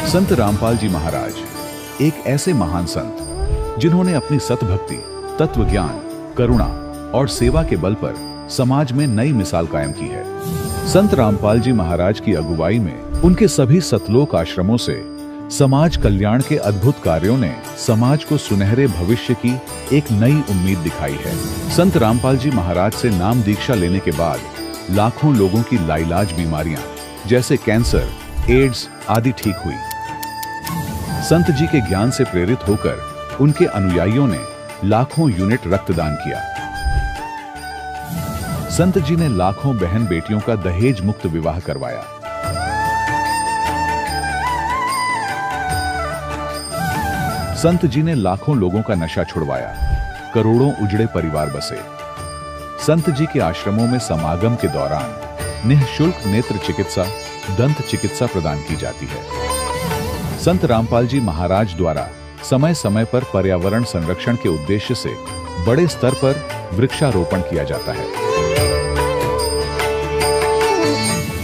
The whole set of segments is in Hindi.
संत रामपाल जी महाराज एक ऐसे महान संत जिन्होंने अपनी सतभक्ति, तत्व ज्ञान, करुणा और सेवा के बल पर समाज में नई मिसाल कायम की है। संत रामपाल जी महाराज की अगुवाई में उनके सभी सतलोक आश्रमों से समाज कल्याण के अद्भुत कार्यों ने समाज को सुनहरे भविष्य की एक नई उम्मीद दिखाई है। संत रामपाल जी महाराज से नाम दीक्षा लेने के बाद लाखों लोगों की लाइलाज बीमारियां जैसे कैंसर, एड्स आदि ठीक हुई। संत जी के ज्ञान से प्रेरित होकर उनके अनुयायियों ने लाखों यूनिट रक्तदान किया। संत जी ने लाखों बहन बेटियों का दहेज मुक्त विवाह करवाया। संत जी ने लाखों लोगों का नशा छुड़वाया, करोड़ों उजड़े परिवार बसे। संत जी के आश्रमों में समागम के दौरान निःशुल्क नेत्र चिकित्सा, दंत चिकित्सा प्रदान की जाती है। संत रामपाल जी महाराज द्वारा समय समय पर पर्यावरण संरक्षण के उद्देश्य से बड़े स्तर पर वृक्षारोपण किया जाता है।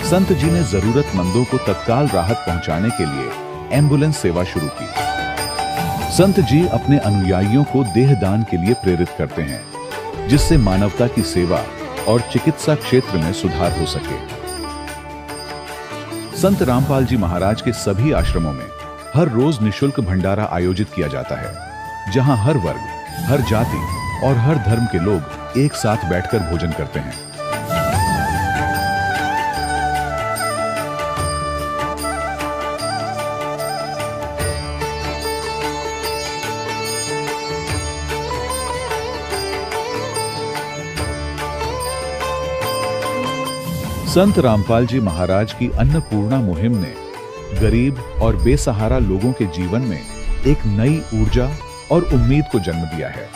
संत जी ने जरूरतमंदों को तत्काल राहत पहुंचाने के लिए एम्बुलेंस सेवा शुरू की। संत जी अपने अनुयायियों को देहदान के लिए प्रेरित करते हैं, जिससे मानवता की सेवा और चिकित्सा क्षेत्र में सुधार हो सके। संत रामपाल जी महाराज के सभी आश्रमों में हर रोज निःशुल्क भंडारा आयोजित किया जाता है, जहां हर वर्ग, हर जाति और हर धर्म के लोग एक साथ बैठकर भोजन करते हैं। संत रामपाल जी महाराज की अन्नपूर्णा मुहिम ने गरीब और बेसहारा लोगों के जीवन में एक नई ऊर्जा और उम्मीद को जन्म दिया है।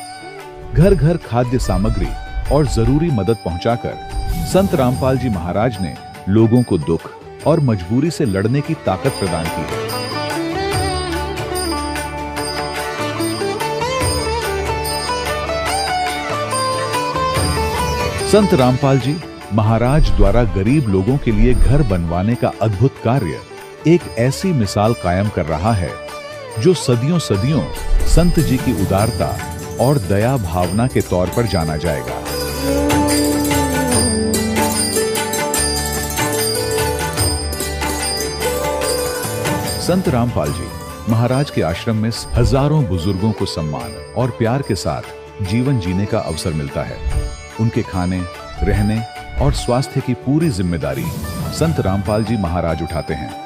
घर घर खाद्य सामग्री और जरूरी मदद पहुंचाकर संत रामपाल जी महाराज ने लोगों को दुख और मजबूरी से लड़ने की ताकत प्रदान की है। संत रामपाल जी महाराज द्वारा गरीब लोगों के लिए घर बनवाने का अद्भुत कार्य एक ऐसी मिसाल कायम कर रहा है जो सदियों सदियों संत जी की उदारता और दया भावना के तौर पर जाना जाएगा। संत रामपाल जी महाराज के आश्रम में हजारों बुजुर्गों को सम्मान और प्यार के साथ जीवन जीने का अवसर मिलता है। उनके खाने, रहने और स्वास्थ्य की पूरी जिम्मेदारी संत रामपाल जी महाराज उठाते हैं।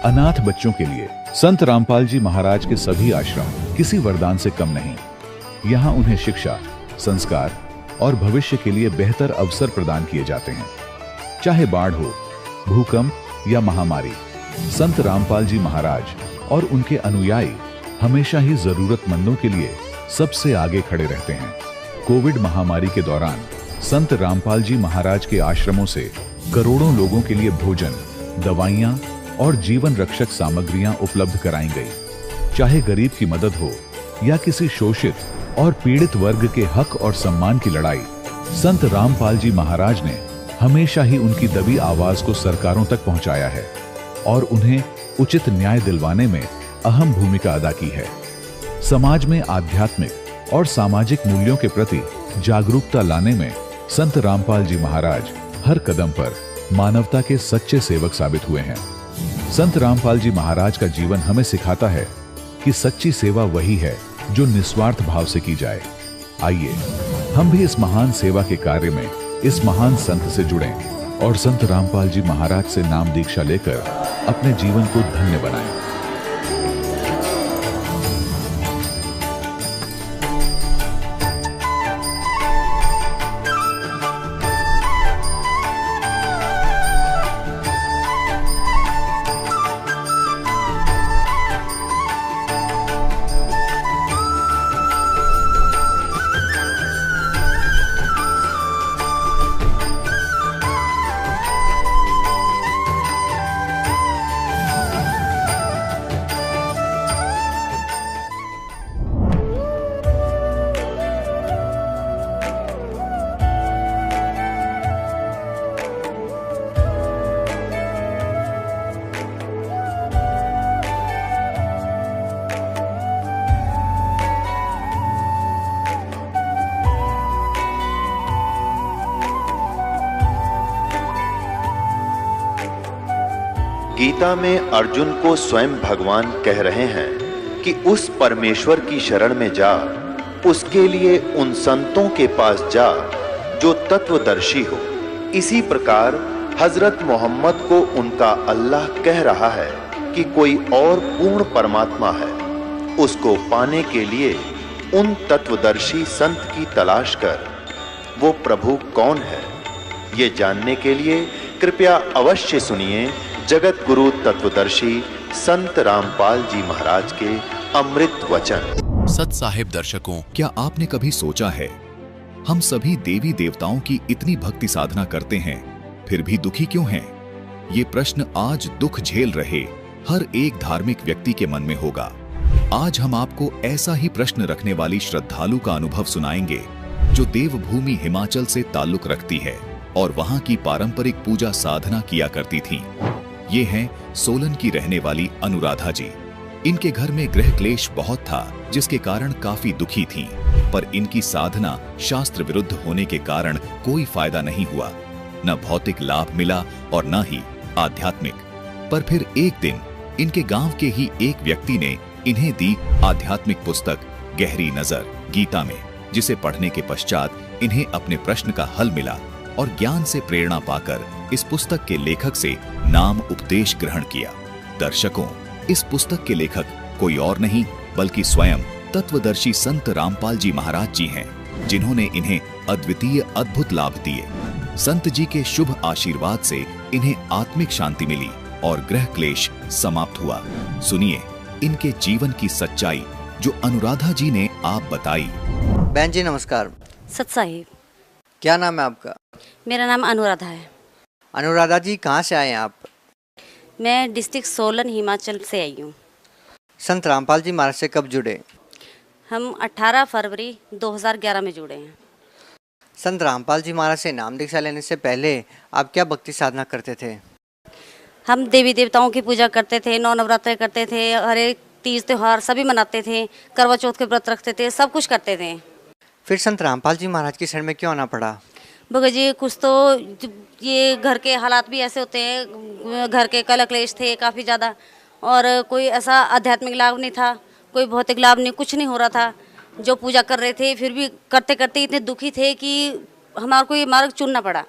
अनाथ बच्चों के लिए संत रामपाल जी महाराज के सभी आश्रम किसी वरदान से कम नहीं। यहाँ उन्हें शिक्षा, संस्कार और भविष्य के लिए बेहतर अवसर प्रदान किए जाते हैं। चाहे बाढ़ हो, भूकंप या महामारी, संत रामपाल जी महाराज और उनके अनुयायी हमेशा ही जरूरतमंदों के लिए सबसे आगे खड़े रहते हैं। कोविड महामारी के दौरान संत रामपाल जी महाराज के आश्रमों से करोड़ों लोगों के लिए भोजन, दवाइयां और जीवन रक्षक सामग्रियां उपलब्ध कराई गई। चाहे गरीब की मदद हो या किसी शोषित और पीड़ित वर्ग के हक और सम्मान की लड़ाई, संत रामपाल जी महाराज ने हमेशा ही उनकी दबी आवाज को सरकारों तक पहुंचाया है और उन्हें उचित न्याय दिलवाने में अहम भूमिका अदा की है। समाज में आध्यात्मिक और सामाजिक मूल्यों के प्रति जागरूकता लाने में संत रामपाल जी महाराज हर कदम पर मानवता के सच्चे सेवक साबित हुए हैं। संत रामपाल जी महाराज का जीवन हमें सिखाता है कि सच्ची सेवा वही है जो निस्वार्थ भाव से की जाए। आइए हम भी इस महान सेवा के कार्य में इस महान संत से जुड़ें और संत रामपाल जी महाराज से नाम दीक्षा लेकर अपने जीवन को धन्य बनाएं। गीता में अर्जुन को स्वयं भगवान कह रहे हैं कि उस परमेश्वर की शरण में जा, उसके लिए उन संतों के पास जा जो तत्वदर्शी हो। इसी प्रकार हजरत मोहम्मद को उनका अल्लाह कह रहा है कि कोई और पूर्ण परमात्मा है, उसको पाने के लिए उन तत्वदर्शी संत की तलाश कर। वो प्रभु कौन है, ये जानने के लिए कृपया अवश्य सुनिए जगत गुरु तत्वदर्शी संत रामपाल जी महाराज के अमृत वचन। सत साहिब दर्शकों, क्या आपने कभी सोचा है, हम सभी देवी देवताओं की इतनी भक्ति साधना करते हैं, फिर भी दुखी क्यों हैं? ये प्रश्न आज दुख झेल रहे हर एक धार्मिक व्यक्ति के मन में होगा। आज हम आपको ऐसा ही प्रश्न रखने वाली श्रद्धालु का अनुभव सुनाएंगे जो देवभूमि हिमाचल से ताल्लुक रखती है और वहां की पारंपरिक पूजा साधना किया करती थीं। ये हैं सोलन की रहने वाली अनुराधा जी। इनके घर में गृह क्लेश बहुत था, जिसके कारण काफी दुखी थीं, पर इनकी साधना शास्त्र विरुद्ध होने के कारण कोई फायदा नहीं हुआ। न भौतिक लाभ मिला और न ही आध्यात्मिक। पर फिर एक दिन इनके गांव के ही एक व्यक्ति ने इन्हें दी आध्यात्मिक पुस्तक गहरी नजर गीता में, जिसे पढ़ने के पश्चात इन्हें अपने प्रश्न का हल मिला और ज्ञान से प्रेरणा पाकर इस पुस्तक के लेखक से नाम उपदेश ग्रहण किया। दर्शकों, इस पुस्तक के लेखक कोई और नहीं बल्कि स्वयं तत्वदर्शी संत रामपाल जी महाराज जी हैं, जिन्होंने इन्हें अद्वितीय अद्भुत लाभ दिए। संत जी के शुभ आशीर्वाद से इन्हें आत्मिक शांति मिली और ग्रह क्लेश समाप्त हुआ। सुनिए इनके जीवन की सच्चाई जो अनुराधा जी ने आप बताई। बहन जी नमस्कार। सत साहिब। क्या नाम है आपका? मेरा नाम अनुराधा है। अनुराधा जी कहाँ से आए हैं आप? मैं डिस्ट्रिक्ट सोलन हिमाचल से आई हूँ। संत रामपाल जी महाराज से कब जुड़े? हम 18 फरवरी 2011 में जुड़े हैं। संत रामपाल जी महाराज से नाम दीक्षा लेने से पहले आप क्या भक्ति साधना करते थे? हम देवी देवताओं की पूजा करते थे, नौ नवरात्र करते थे, हर एक तीज त्योहार सभी मनाते थे, करवा चौथ के व्रत रखते थे, सब कुछ करते थे। फिर संत रामपाल जी महाराज की शरण में क्यों आना पड़ा? भगत जी कुछ तो ये घर के हालात भी ऐसे होते हैं, घर के कलह क्लेश थे काफ़ी ज़्यादा, और कोई ऐसा आध्यात्मिक लाभ नहीं था, कोई भौतिक लाभ नहीं, कुछ नहीं हो रहा था। जो पूजा कर रहे थे फिर भी करते करते इतने दुखी थे कि हमारे को ये मार्ग चुनना पड़ा।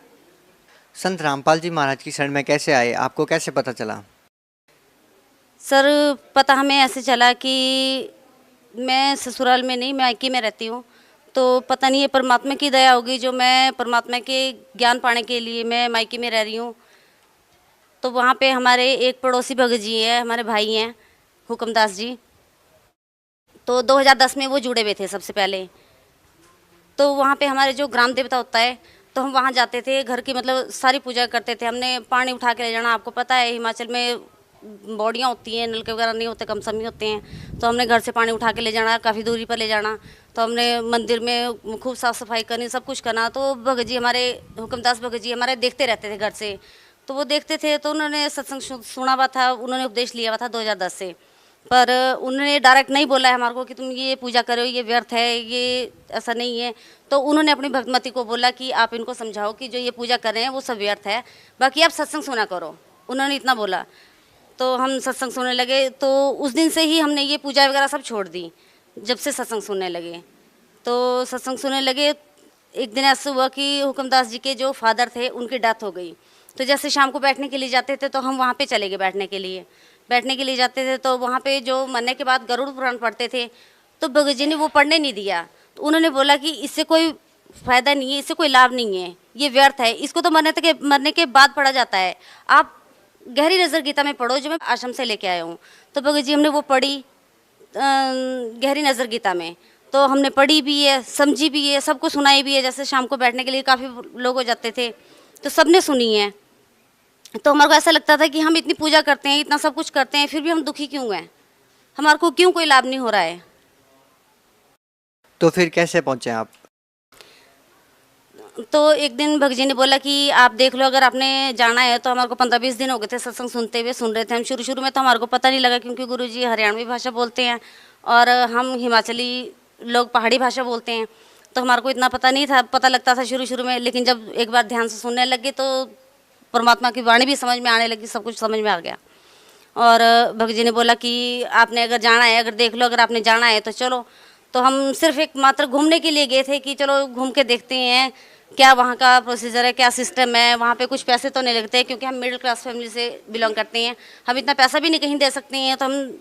संत रामपाल जी महाराज की शरण में कैसे आए, आपको कैसे पता चला? सर पता हमें ऐसे चला कि मैं ससुराल में नहीं, मैं मायके में रहती हूँ, तो पता नहीं ये परमात्मा की दया होगी जो मैं परमात्मा के ज्ञान पाने के लिए मैं मायके में रह रही हूँ। तो वहाँ पे हमारे एक पड़ोसी भगत जी हैं, हमारे भाई हैं हुक्मदास जी, तो 2010 में वो जुड़े हुए थे सबसे पहले। तो वहाँ पे हमारे जो ग्राम देवता होता है, तो हम वहाँ जाते थे, घर की मतलब सारी पूजा करते थे। हमने पानी उठा के ले जाना, आपको पता है हिमाचल में बॉडियाँ होती हैं, नलके वगैरह नहीं होते, कम सम ही होते हैं, तो हमने घर से पानी उठा के ले जाना, काफ़ी दूरी पर ले जाना। तो हमने मंदिर में खूब साफ़ सफाई करनी, सब कुछ करना। तो भगत जी हमारे हुक्मदास भगत जी हमारे देखते रहते थे घर से, तो वो देखते थे, तो उन्होंने सत्संग सुना हुआ था, उन्होंने उपदेश लिया हुआ था 2010 से। पर उन्होंने डायरेक्ट नहीं बोला है हमारे को कि तुम ये पूजा करो, ये व्यर्थ है, ये ऐसा नहीं है। तो उन्होंने अपनी भक्तमती को बोला कि आप इनको समझाओ कि जो ये पूजा कर रहे हैं वो सब व्यर्थ है, बाकी आप सत्संग सुना करो। उन्होंने इतना बोला, तो हम सत्संग सुनने लगे। तो उस दिन से ही हमने ये पूजा वगैरह सब छोड़ दी, जब से सत्संग सुनने लगे। तो सत्संग सुनने लगे, एक दिन ऐसा हुआ कि हुक्मदास जी के जो फादर थे उनकी डेथ हो गई। तो जैसे शाम को बैठने के लिए जाते थे, तो हम वहाँ पे चले गए बैठने के लिए जाते थे। तो वहाँ पे जो मरने के बाद गरुड़ पुराण पढ़ते थे, तो भगत जी ने वो पढ़ने नहीं दिया। तो उन्होंने बोला कि इससे कोई फ़ायदा नहीं है, इससे कोई लाभ नहीं है, ये व्यर्थ है, इसको तो मरने के बाद पढ़ा जाता है, आप गहरी नज़र गीता में पढ़ो जो मैं आश्रम से लेके आया हूँ। तो भगत जी हमने वो पढ़ी गहरी नज़र गीता में, तो हमने पढ़ी भी है, समझी भी है, सबको सुनाई भी है। जैसे शाम को बैठने के लिए काफ़ी लोग हो जाते थे, तो सबने सुनी है। तो हमारे को ऐसा लगता था कि हम इतनी पूजा करते हैं, इतना सब कुछ करते हैं, फिर भी हम दुखी क्यों हैं, हमारे को क्यों कोई लाभ नहीं हो रहा है। तो फिर कैसे पहुँचे आप? तो एक दिन भगत जी ने बोला कि आप देख लो, अगर आपने जाना है। तो हमारे को 15-20 दिन हो गए थे सत्संग सुनते हुए, सुन रहे थे हम। शुरू में तो हमारे को पता नहीं लगा, क्योंकि गुरुजी हरियाणवी भाषा बोलते हैं और हम हिमाचली लोग पहाड़ी भाषा बोलते हैं, तो हमारे को इतना पता नहीं था, पता लगता था शुरू में। लेकिन जब एक बार ध्यान से सुनने लगे तो परमात्मा की वाणी भी समझ में आने लगी, सब कुछ समझ में आ गया। और भगत जी ने बोला कि आपने अगर जाना है, अगर देख लो, अगर आपने जाना है तो चलो। तो हम सिर्फ एक मात्र घूमने के लिए गए थे कि चलो घूम के देखते हैं क्या वहाँ का प्रोसीजर है, क्या सिस्टम है। वहाँ पे कुछ पैसे तो नहीं लगते क्योंकि हम मिडिल क्लास फैमिली से बिलोंग करते हैं, हम इतना पैसा भी नहीं कहीं दे सकते हैं। तो हम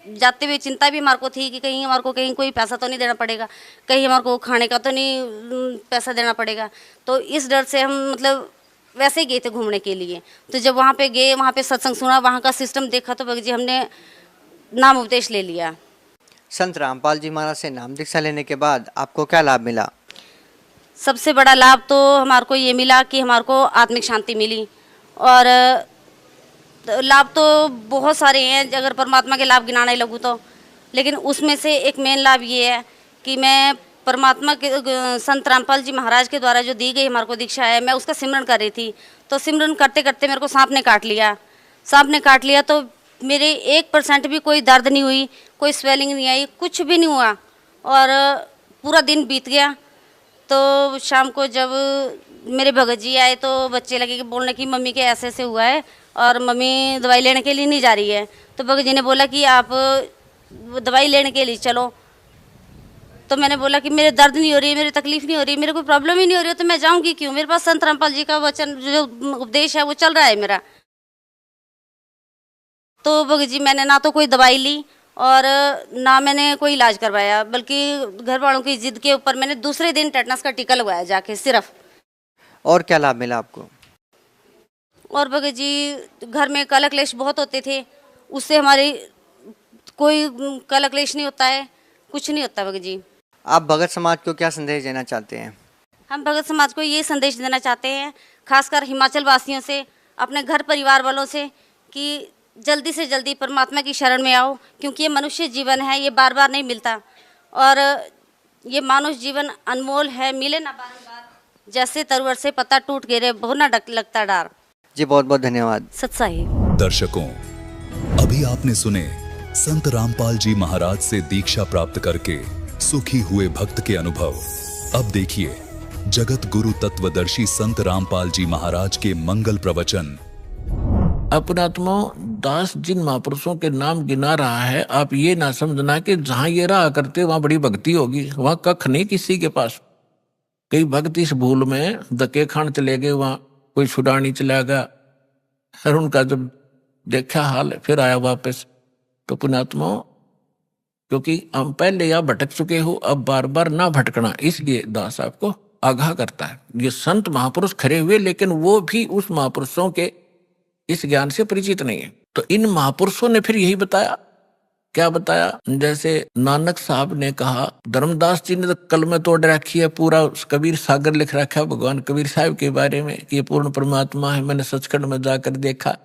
जाते हुए चिंता भी हमारे को थी कि कहीं हमारे को कहीं कोई पैसा तो नहीं देना पड़ेगा, कहीं हमारे को खाने का तो नहीं पैसा देना पड़ेगा। तो इस डर से हम मतलब वैसे ही गए थे घूमने के लिए। तो जब वहाँ पे गए, वहाँ पे सत्संग सुना, वहाँ का सिस्टम देखा, तो भगत जी हमने नाम उपदेश ले लिया। संत रामपाल जी महाराज से नाम दीक्षा लेने के बाद आपको क्या लाभ मिला? सबसे बड़ा लाभ तो हमारे को ये मिला कि हमारे को आत्मिक शांति मिली। और लाभ तो बहुत सारे हैं, अगर परमात्मा के लाभ गिनाने लगूँ तो, लेकिन उसमें से एक मेन लाभ ये है कि मैं परमात्मा के संत रामपाल जी महाराज के द्वारा जो दी गई हमारे को दीक्षा है, मैं उसका सिमरन कर रही थी। तो सिमरन करते करते मेरे को सांप ने काट लिया। सांप ने काट लिया तो मेरे 1% भी कोई दर्द नहीं हुई, कोई स्वेलिंग नहीं आई, कुछ भी नहीं हुआ। और पूरा दिन बीत गया। तो शाम को जब मेरे भगत जी आए तो बच्चे लगे कि बोलने की मम्मी के ऐसे ऐसे हुआ है और मम्मी दवाई लेने के लिए नहीं जा रही है। तो भगत जी ने बोला कि आप दवाई लेने के लिए चलो। तो मैंने बोला कि मेरे दर्द नहीं हो रही है, मेरी तकलीफ नहीं हो रही है, मेरे कोई प्रॉब्लम ही नहीं हो रही है, तो मैं जाऊंगी क्यों? मेरे पास संत रामपाल जी का वचन जो उपदेश है वो चल रहा है मेरा। तो भगत जी मैंने ना तो कोई दवाई ली और ना मैंने कोई इलाज करवाया, बल्कि घर वालों की जिद के ऊपर मैंने दूसरे दिन टेटनस का टीका लगवाया जाके सिर्फ। और क्या लाभ मिला आपको? और भगत जी घर में कलह क्लेश बहुत होते थे, उससे हमारी कोई कलह क्लेश नहीं होता है, कुछ नहीं होता भगत जी। आप भगत समाज को क्या संदेश देना चाहते हैं? हम भगत समाज को ये संदेश देना चाहते हैं, खासकर हिमाचल वासियों से, अपने घर परिवार वालों से, कि जल्दी से जल्दी परमात्मा की शरण में आओ, क्योंकि ये मनुष्य जीवन है, ये बार बार नहीं मिलता। और ये मानुष जीवन अनमोल है, मिले ना बार बार, जैसे तरवर से पत्ता टूट गिरे बहु ना लगता डार। जी बहुत बहुत धन्यवाद। सत्साई। दर्शकों, अभी आपने सुने संत रामपाल जी महाराज से दीक्षा प्राप्त करके सुखी हुए भक्त के अनुभव। अब देखिए जगत गुरु तत्वदर्शी संत रामपाल जी महाराज के मंगल प्रवचन। अपनात्मा दास जिन महापुरुषों के नाम गिना रहा है, आप ये ना समझना कि जहां ये रहा करते वहां बड़ी भक्ति होगी, वहां कख नहीं किसी के पास। कई भक्त इस भूल में धक्के खान चले गए, वहां कोई छुड़ानी चला गया, और उनका जब देखा हाल फिर आया वापस। तो पुण्यात्मा, क्योंकि हम पहले या भटक चुके हो, अब बार बार ना भटकना, इसलिए दास आपको आगाह करता है। ये संत महापुरुष खड़े हुए, लेकिन वो भी उस महापुरुषों के इस ज्ञान से परिचित नहीं है। तो इन महापुरुषों ने फिर यही बताया। क्या बताया? जैसे नानक साहब ने कहा, धर्मदास जी ने तो कलमे तोड़ रखी है, पूरा कबीर सागर लिख रखा है भगवान कबीर साहब के बारे में कि ये पूर्ण परमात्मा है। मैंने सचखंड में जाकर देखा,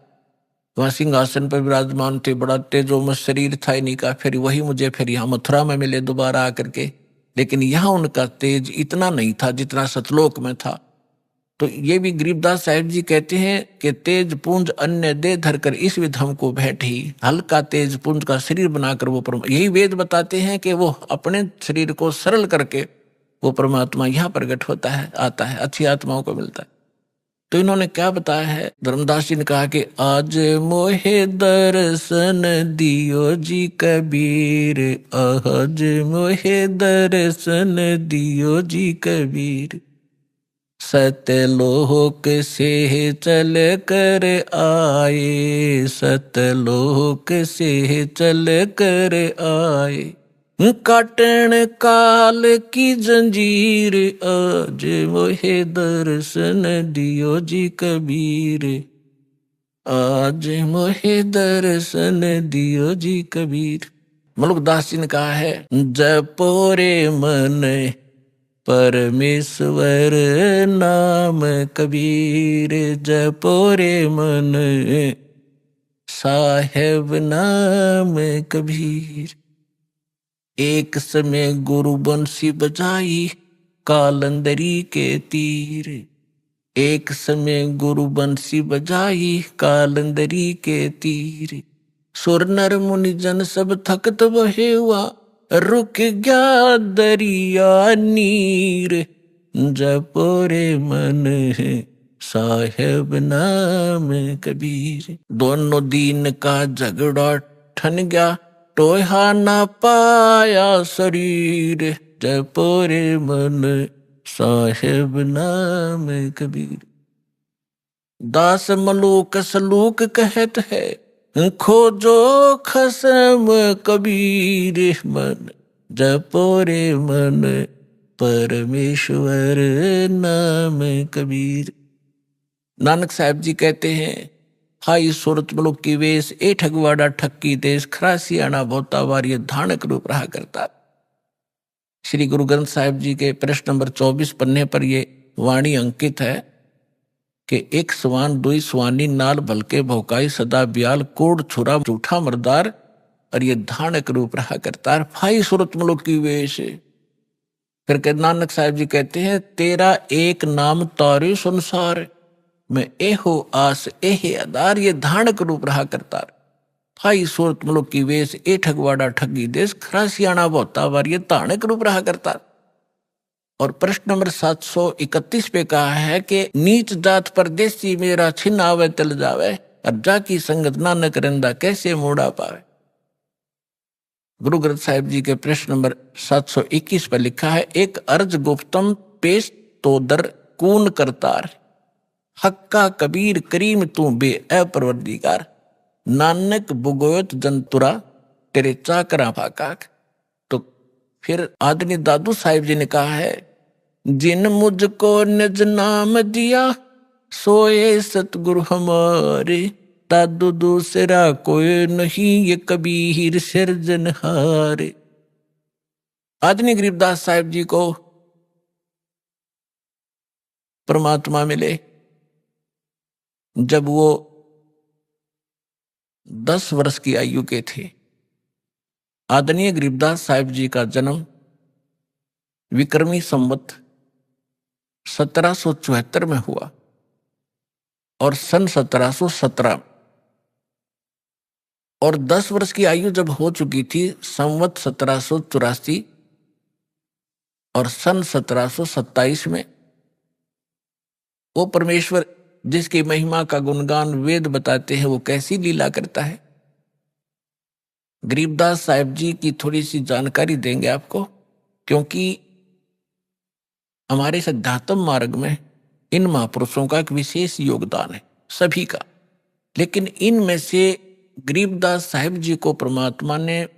वहां सिंहासन पर विराजमान थे, बड़ा तेजोमय शरीर था इन्हीं का। फिर वही मुझे फिर यहाँ मथुरा में मिले दोबारा आकर के, लेकिन यहाँ उनका तेज इतना नहीं था जितना सतलोक में था। तो ये भी गरीबदास साहिब जी कहते हैं कि तेज पुंज अन्य दे धरकर इस विध हमको बैठी, हल्का तेज पुंज का शरीर बनाकर वो यही वेद बताते हैं कि वो अपने शरीर को सरल करके वो परमात्मा यहाँ प्रकट होता है, आता है, अच्छी आत्माओं को मिलता है। तो इन्होंने क्या बताया है? धर्मदास जी ने कहा कि आज मोहे दर्शन दियो जी कबीर, आज मोहे दर्शन दियो जी कबीर, सतलोक से चल कर आए, सतलोक से चल कर आए, काटन काल की जंजीर, आज मोहे दर्शन दियो जी कबीर, आज मोहे दर्शन दियो जी कबीर। मलुकदास जी ने कहा है, जपोरे मन परमेश्वर नाम कबीर, जपोरे मन साहेब नाम कबीर। एक समय गुरु बंसी बजाई कालंदरी के तीर, एक समय गुरु बंसी बजाई कालंदरी के तीर, सुर नर मुनि जन सब थकत बहे हुआ, रुक गया दरिया नीर, जपोरे मन साहेब नाम कबीर। दोनों दीन का झगड़ा ठन गया, टोहा ना पाया शरीर, जपोरे मन साहेब नाम कबीर। दास मलूक सलूक कहत है, खोजो खसम कबीर, मन जपोरे मन परमेश्वर नाम कबीर। नानक साहब जी कहते हैं, हाई सूरत मुलुक की वेश, ए ठगवाड़ा ठक्की देश, खरासियाना बहुता बार ये धानक रूप रहा करता। श्री गुरु ग्रंथ साहिब जी के प्रश्न नंबर 24 पन्ने पर ये वाणी अंकित है कि एक सवान दुई सवानी नाल भलके भौकाई, सदा ब्याल कोड छुरा झूठा मरदार, और ये धानक रूप रहा करता है। फाई सूरत मुलुक की वेश। फिर के नानक साहब जी कहते हैं, तेरा एक नाम तारे संसार, मैं एहो आस एहे आधार, ये धानक रूप रहा करता। फाई सूरत मुलुक की वेश, ए ठगवाड़ा ठगी देश, खरासियाना बहुता बार, ये धानक रूप रहा करता। और प्रश्न नंबर 731 पे कहा है कि नीच जात परदेसी मेरा छिन आवे चल जावे, और जाकी संगत नानक रंदा कैसे मोड़ा पावे। गुरु ग्रंथ साहिब जी के प्रश्न नंबर 721 पर लिखा है, एक अर्ज गुप्तम पेश तो दर कून करतार, हक्का कबीर करीम तू बे अपरवरदिगार, नानक बुगोयत जंतुरा तेरे चाकरा फाकाक। तो फिर आदरणीय दादू साहिब जी ने कहा है, जिन मुझको निज नाम दिया, सोए सतगुरु हमारे, दादू दूसरा कोई नहीं, ये कबीर सिरजनहार। आदरणीय गरीबदास साहिब जी को परमात्मा मिले जब वो 10 वर्ष की आयु के थे। आदरणीय गरीबदास साहिब जी का जन्म विक्रमी संवत 1774 में हुआ और सन 1717, और 10 वर्ष की आयु जब हो चुकी थी संवत 1784 और सन 1727 में, वो परमेश्वर जिसकी महिमा का गुणगान वेद बताते हैं, वो कैसी लीला करता है। गरीबदास साहिब जी की थोड़ी सी जानकारी देंगे आपको, क्योंकि हमारे अध्यात्म मार्ग में इन महापुरुषों का एक विशेष योगदान है, सभी का। लेकिन इनमें से गरीबदास साहिब जी को परमात्मा ने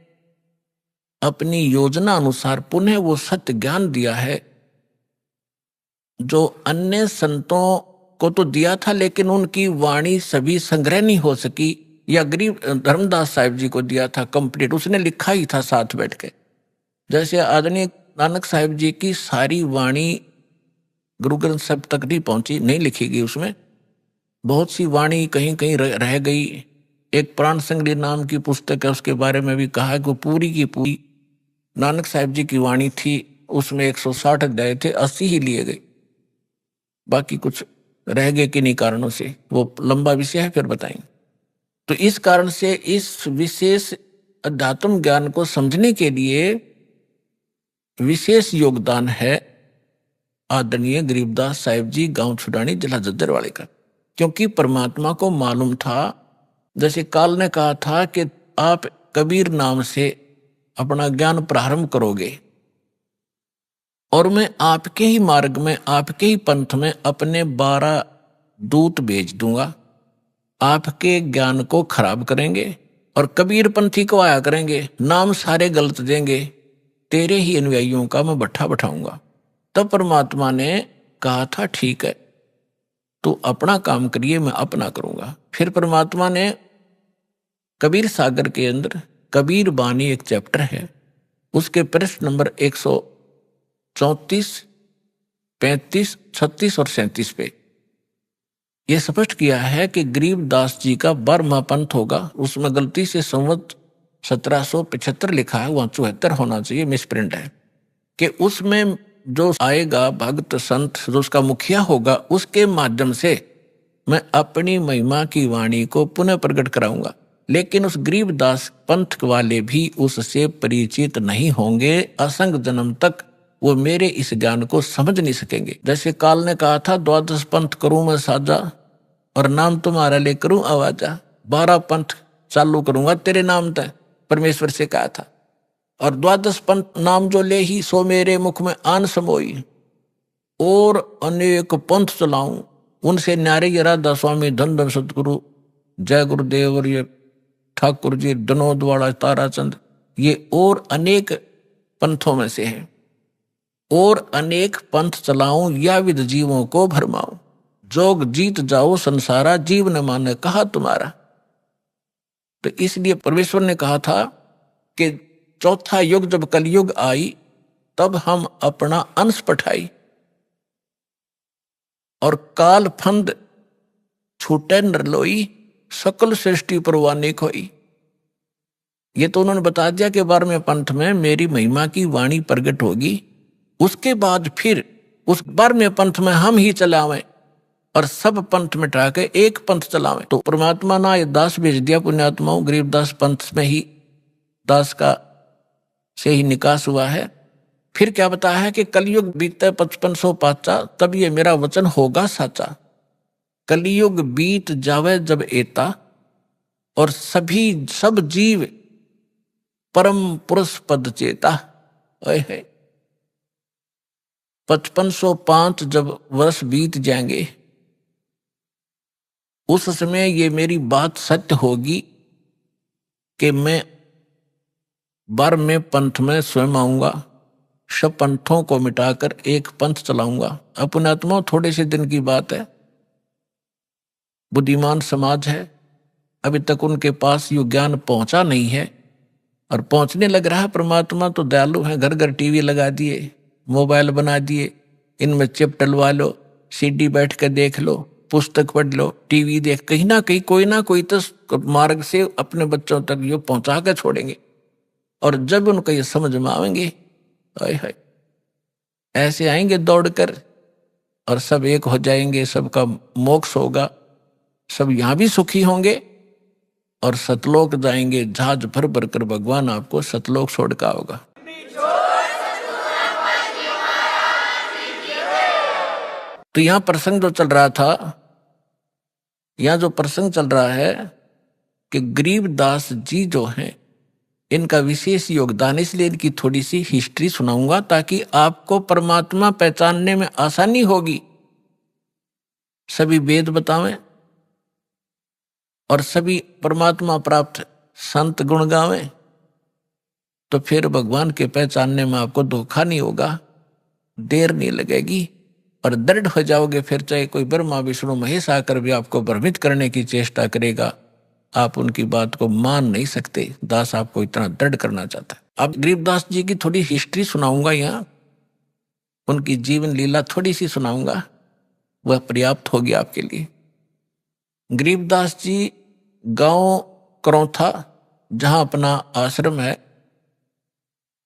अपनी योजना अनुसार पुनः वो सत्य ज्ञान दिया है जो अन्य संतों को तो दिया था, लेकिन उनकी वाणी सभी संग्रह नहीं हो सकी, या गरीब धर्मदास साहिब जी को दिया था कंप्लीट, उसने लिखा ही था साथ बैठ के। जैसे आदरणीय नानक साहिब जी की सारी वाणी गुरु ग्रंथ साहिब तक नहीं पहुंची, नहीं लिखी गई, उसमें बहुत सी वाणी कहीं कहीं रह गई। एक प्राण संग्रह नाम की पुस्तक है, उसके बारे में भी कहा कि वो पूरी की पूरी नानक साहिब जी की वाणी थी, उसमें 160 अध्याय थे, 80 ही लिए गए, बाकी कुछ रह गए किन्हीं कारणों से, वो लंबा विषय है, फिर बताएंगे। तो इस कारण से इस विशेष अध्यात्म ज्ञान को समझने के लिए विशेष योगदान है आदरणीय गरीबदास साहिब जी गांव छुडानी जिला जज्जरवाड़े का। क्योंकि परमात्मा को मालूम था, जैसे काल ने कहा था कि आप कबीर नाम से अपना ज्ञान प्रारंभ करोगे और मैं आपके ही मार्ग में, आपके ही पंथ में अपने 12 दूत भेज दूंगा, आपके ज्ञान को खराब करेंगे और कबीर पंथी को आया करेंगे, नाम सारे गलत देंगे, तेरे ही अनुयायियों का मैं भट्ठा बैठाऊंगा। तब परमात्मा ने कहा था, ठीक है, तो अपना काम करिए, मैं अपना करूंगा। फिर परमात्मा ने कबीर सागर के अंदर कबीर बानी एक चैप्टर है, उसके प्रश्न नंबर 134, 35, 36 और 37 पे यह स्पष्ट किया है कि गरीबदास जी का 12वां पंथ होगा। उसमें गलती से संवत 1775 लिखा है, वहां 74 होना चाहिए, मिसप्रिंट है, कि उसमें जो आएगा भक्त संत, जो उसका मुखिया होगा, उसके माध्यम से मैं अपनी महिमा की वाणी को पुनः प्रकट कराऊंगा। लेकिन उस गरीबदास पंथ वाले भी उससे परिचित नहीं होंगे असंग जन्म तक, वो मेरे इस ज्ञान को समझ नहीं सकेंगे। जैसे काल ने कहा था, 12 पंथ करूं मैं साजा और नाम तुम्हारा ले करूं आवाजा। 12 पंथ चालू करूंगा तेरे नाम तय, परमेश्वर से कहा था। और 12 पंथ नाम जो ले ही, सो मेरे मुख में आन समोई। और अनेक पंथ चलाऊं, उनसे न्यारे ये राधा स्वामी, धन धन सतगुरु, जय गुरुदेव और ये ठाकुर जी, दनोद वाला ताराचंद, ये और अनेक पंथों में से हैं। और अनेक पंथ चलाऊं, या विद जीवों को भरमाऊं। जोग जीत जाओ संसारा, जीव न माने कहा तुम्हारा। तो इसलिए परमेश्वर ने कहा था कि चौथा युग जब कलयुग आई, तब हम अपना अंश पठाई और काल फंद छूटे नरलोई, सकल सृष्टि परवाने खोई। ये तो उन्होंने बता दिया कि 12वें पंथ में मेरी महिमा की वाणी प्रकट होगी। उसके बाद फिर उस 12वें पंथ में हम ही चलावें और सब पंथ मिटा के एक पंथ चलावें। तो परमात्मा ना ये दास भेज दिया पुण्यात्माओं, गरीबदास पंथ में ही दास का से ही निकास हुआ है। फिर क्या बताया है कि कलयुग बीतते 5500 पाचा, तब ये मेरा वचन होगा साचा। कलयुग बीत जावे जब एता, और सब जीव परम पुरुष पद चेता। 5505 जब वर्ष बीत जाएंगे, उस समय ये मेरी बात सत्य होगी कि मैं 12वें पंथ में स्वयं आऊंगा, सब पंथों को मिटाकर एक पंथ चलाऊंगा। अपने आत्मा थोड़े से दिन की बात है, बुद्धिमान समाज है, अभी तक उनके पास ये ज्ञान पहुंचा नहीं है और पहुंचने लग रहा है। परमात्मा तो दयालु है, घर घर टीवी लगा दिए, मोबाइल बना दिए, इनमें चिप डलवा लो, सीडी बैठ कर देख लो, पुस्तक पढ़ लो, टीवी देख, कहीं ना कहीं कोई ना कोई तो मार्ग से अपने बच्चों तक ये पहुंचा कर छोड़ेंगे। और जब उनको ये समझ में आएंगे, हाय ऐसे आएंगे दौड़कर और सब एक हो जाएंगे, सबका मोक्ष होगा, सब यहां भी सुखी होंगे और सतलोक जाएंगे। जहाज भर भर कर भगवान आपको सतलोक छोड़का होगा। तो यहां प्रसंग जो चल रहा था, यहां जो प्रसंग चल रहा है कि गरीबदास जी जो हैं, इनका विशेष योगदान, इसलिए इनकी थोड़ी सी हिस्ट्री सुनाऊंगा ताकि आपको परमात्मा पहचानने में आसानी होगी। सभी वेद बतावें और सभी परमात्मा प्राप्त संत गुण गावें, तो फिर भगवान के पहचानने में आपको धोखा नहीं होगा, देर नहीं लगेगी और दृढ़ हो जाओगे। फिर चाहे कोई ब्रह्मा विष्णु महेश आकर भी आपको भ्रमित करने की चेष्टा करेगा, आप उनकी बात को मान नहीं सकते। दास आपको इतना दृढ़ करना चाहता है। अब गरीबदास जी की थोड़ी हिस्ट्री सुनाऊंगा, यहाँ उनकी जीवन लीला थोड़ी सी सुनाऊंगा, वह पर्याप्त होगी आपके लिए। गरीबदास जी गांव करौथा, जहां अपना आश्रम है,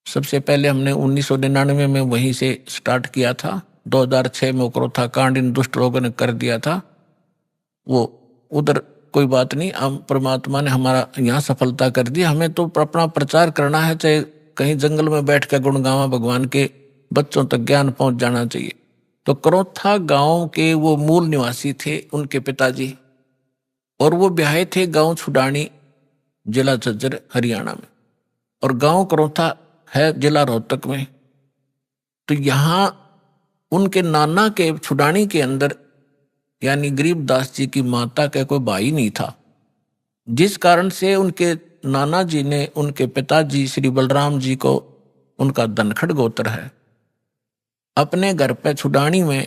सबसे पहले हमने 1999 में वहीं से स्टार्ट किया था। 2006 में करौथा कांड इन दुष्ट लोगों ने कर दिया था, वो उधर कोई बात नहीं, हम परमात्मा ने हमारा यहाँ सफलता कर दी। हमें तो अपना प्रचार करना है, चाहे कहीं जंगल में बैठ कर गुणगावा भगवान के, बच्चों तक ज्ञान पहुंच जाना चाहिए। तो करौथा गांव के वो मूल निवासी थे उनके पिताजी, और वो ब्याहे थे गांव छुडानी, जिला झज्जर हरियाणा में, और गांव करौथा है जिला रोहतक में। तो यहाँ उनके नाना के छुडानी के अंदर, यानी गरीबदास जी की माता का कोई भाई नहीं था, जिस कारण से उनके नाना जी ने उनके पिताजी श्री बलराम जी को, उनका धनखड़ गोत्र है, अपने घर पे छुडानी में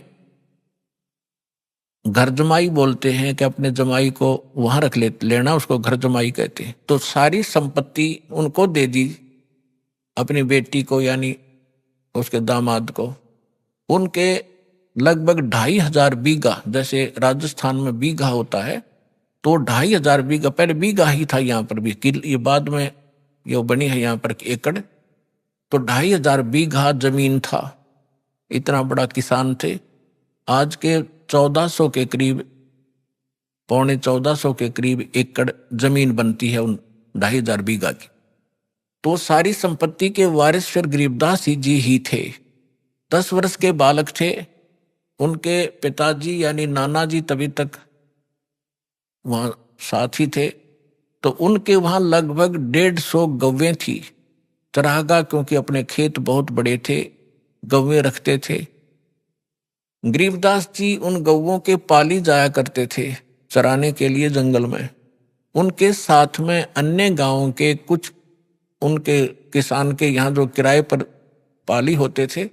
घर जमाई बोलते हैं कि अपने जमाई को वहां रख लेना, उसको घर जमाई कहते हैं। तो सारी संपत्ति उनको दे दी, अपनी बेटी को यानी उसके दामाद को। उनके लगभग 2500 बीघा, जैसे राजस्थान में बीघा होता है, तो 2500 बीघा, पहले बीघा ही था यहाँ पर भी, ये बाद में ये बनी है यहाँ पर एकड़। तो 2500 बीघा जमीन था, इतना बड़ा किसान थे। आज के 1400 के करीब, पौने 1400 के करीब एकड़ जमीन बनती है उन 2500 बीघा की। तो सारी संपत्ति के वारिस फिर गरीबदास जी ही थे। 10 वर्ष के बालक थे। उनके पिताजी यानी नाना जी तभी तक वहाँ साथ ही थे। तो उनके वहाँ लगभग 150 गौवें थी। चरागा, क्योंकि अपने खेत बहुत बड़े थे, गौवें रखते थे। गरीबदास जी उन गौवों के पाली जाया करते थे चराने के लिए जंगल में। उनके साथ में अन्य गांवों के कुछ उनके किसान के यहाँ जो किराए पर पाली होते थे,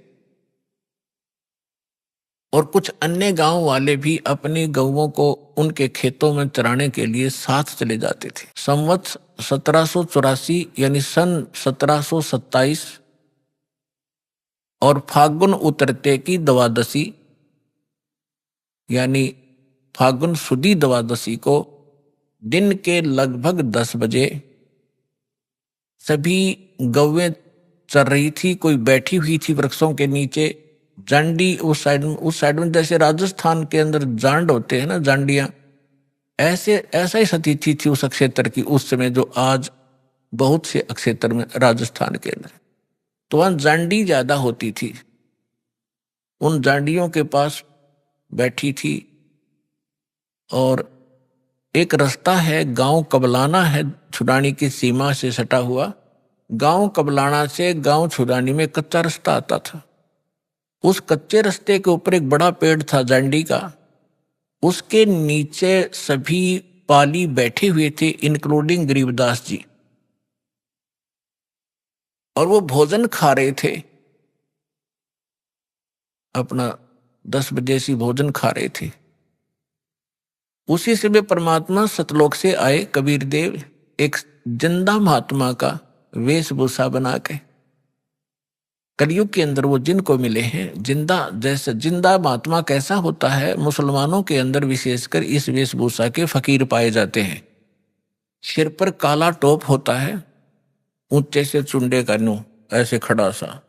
और कुछ अन्य गांव वाले भी अपनी गौवों को उनके खेतों में चराने के लिए साथ चले जाते थे। संवत 1784 यानी सन 1727 और फागुन उतरते की द्वादशी यानी फागुन सुदी द्वादशी को दिन के लगभग 10 बजे सभी गौवें चल रही थी। कोई बैठी हुई थी वृक्षों के नीचे। जांडी उस साइड में जैसे राजस्थान के अंदर जांड होते हैं ना, जांडियां, ऐसा ही स्थिति थी उस क्षेत्र की उस समय, जो आज बहुत से क्षेत्र में राजस्थान के अंदर। तो वहां जांडी ज्यादा होती थी। उन जांडियों के पास बैठी थी। और एक रास्ता है, गांव कबलाना है, छुड़ानी की सीमा से सटा हुआ। गांव कबलाना से गांव छुड़ानी में कच्चा रास्ता आता था। उस कच्चे रास्ते के ऊपर एक बड़ा पेड़ था जांडी का। उसके नीचे सभी पाली बैठे हुए थे, इंक्लूडिंग गरीबदास जी, और वो भोजन खा रहे थे। अपना 10 बजे से भोजन खा रहे थे। उसी समय परमात्मा सतलोक से आए कबीर देव, एक जिंदा महात्मा का वेशभूषा बना के। कलयुग के अंदर वो जिनको मिले हैं जिंदा, जैसे जिंदा महात्मा कैसा होता है, मुसलमानों के अंदर विशेषकर इस वेशभूषा के फकीर पाए जाते हैं। सिर पर काला टोप होता है, ऊंचे से चुंडे का नू ऐसे खड़ा सा,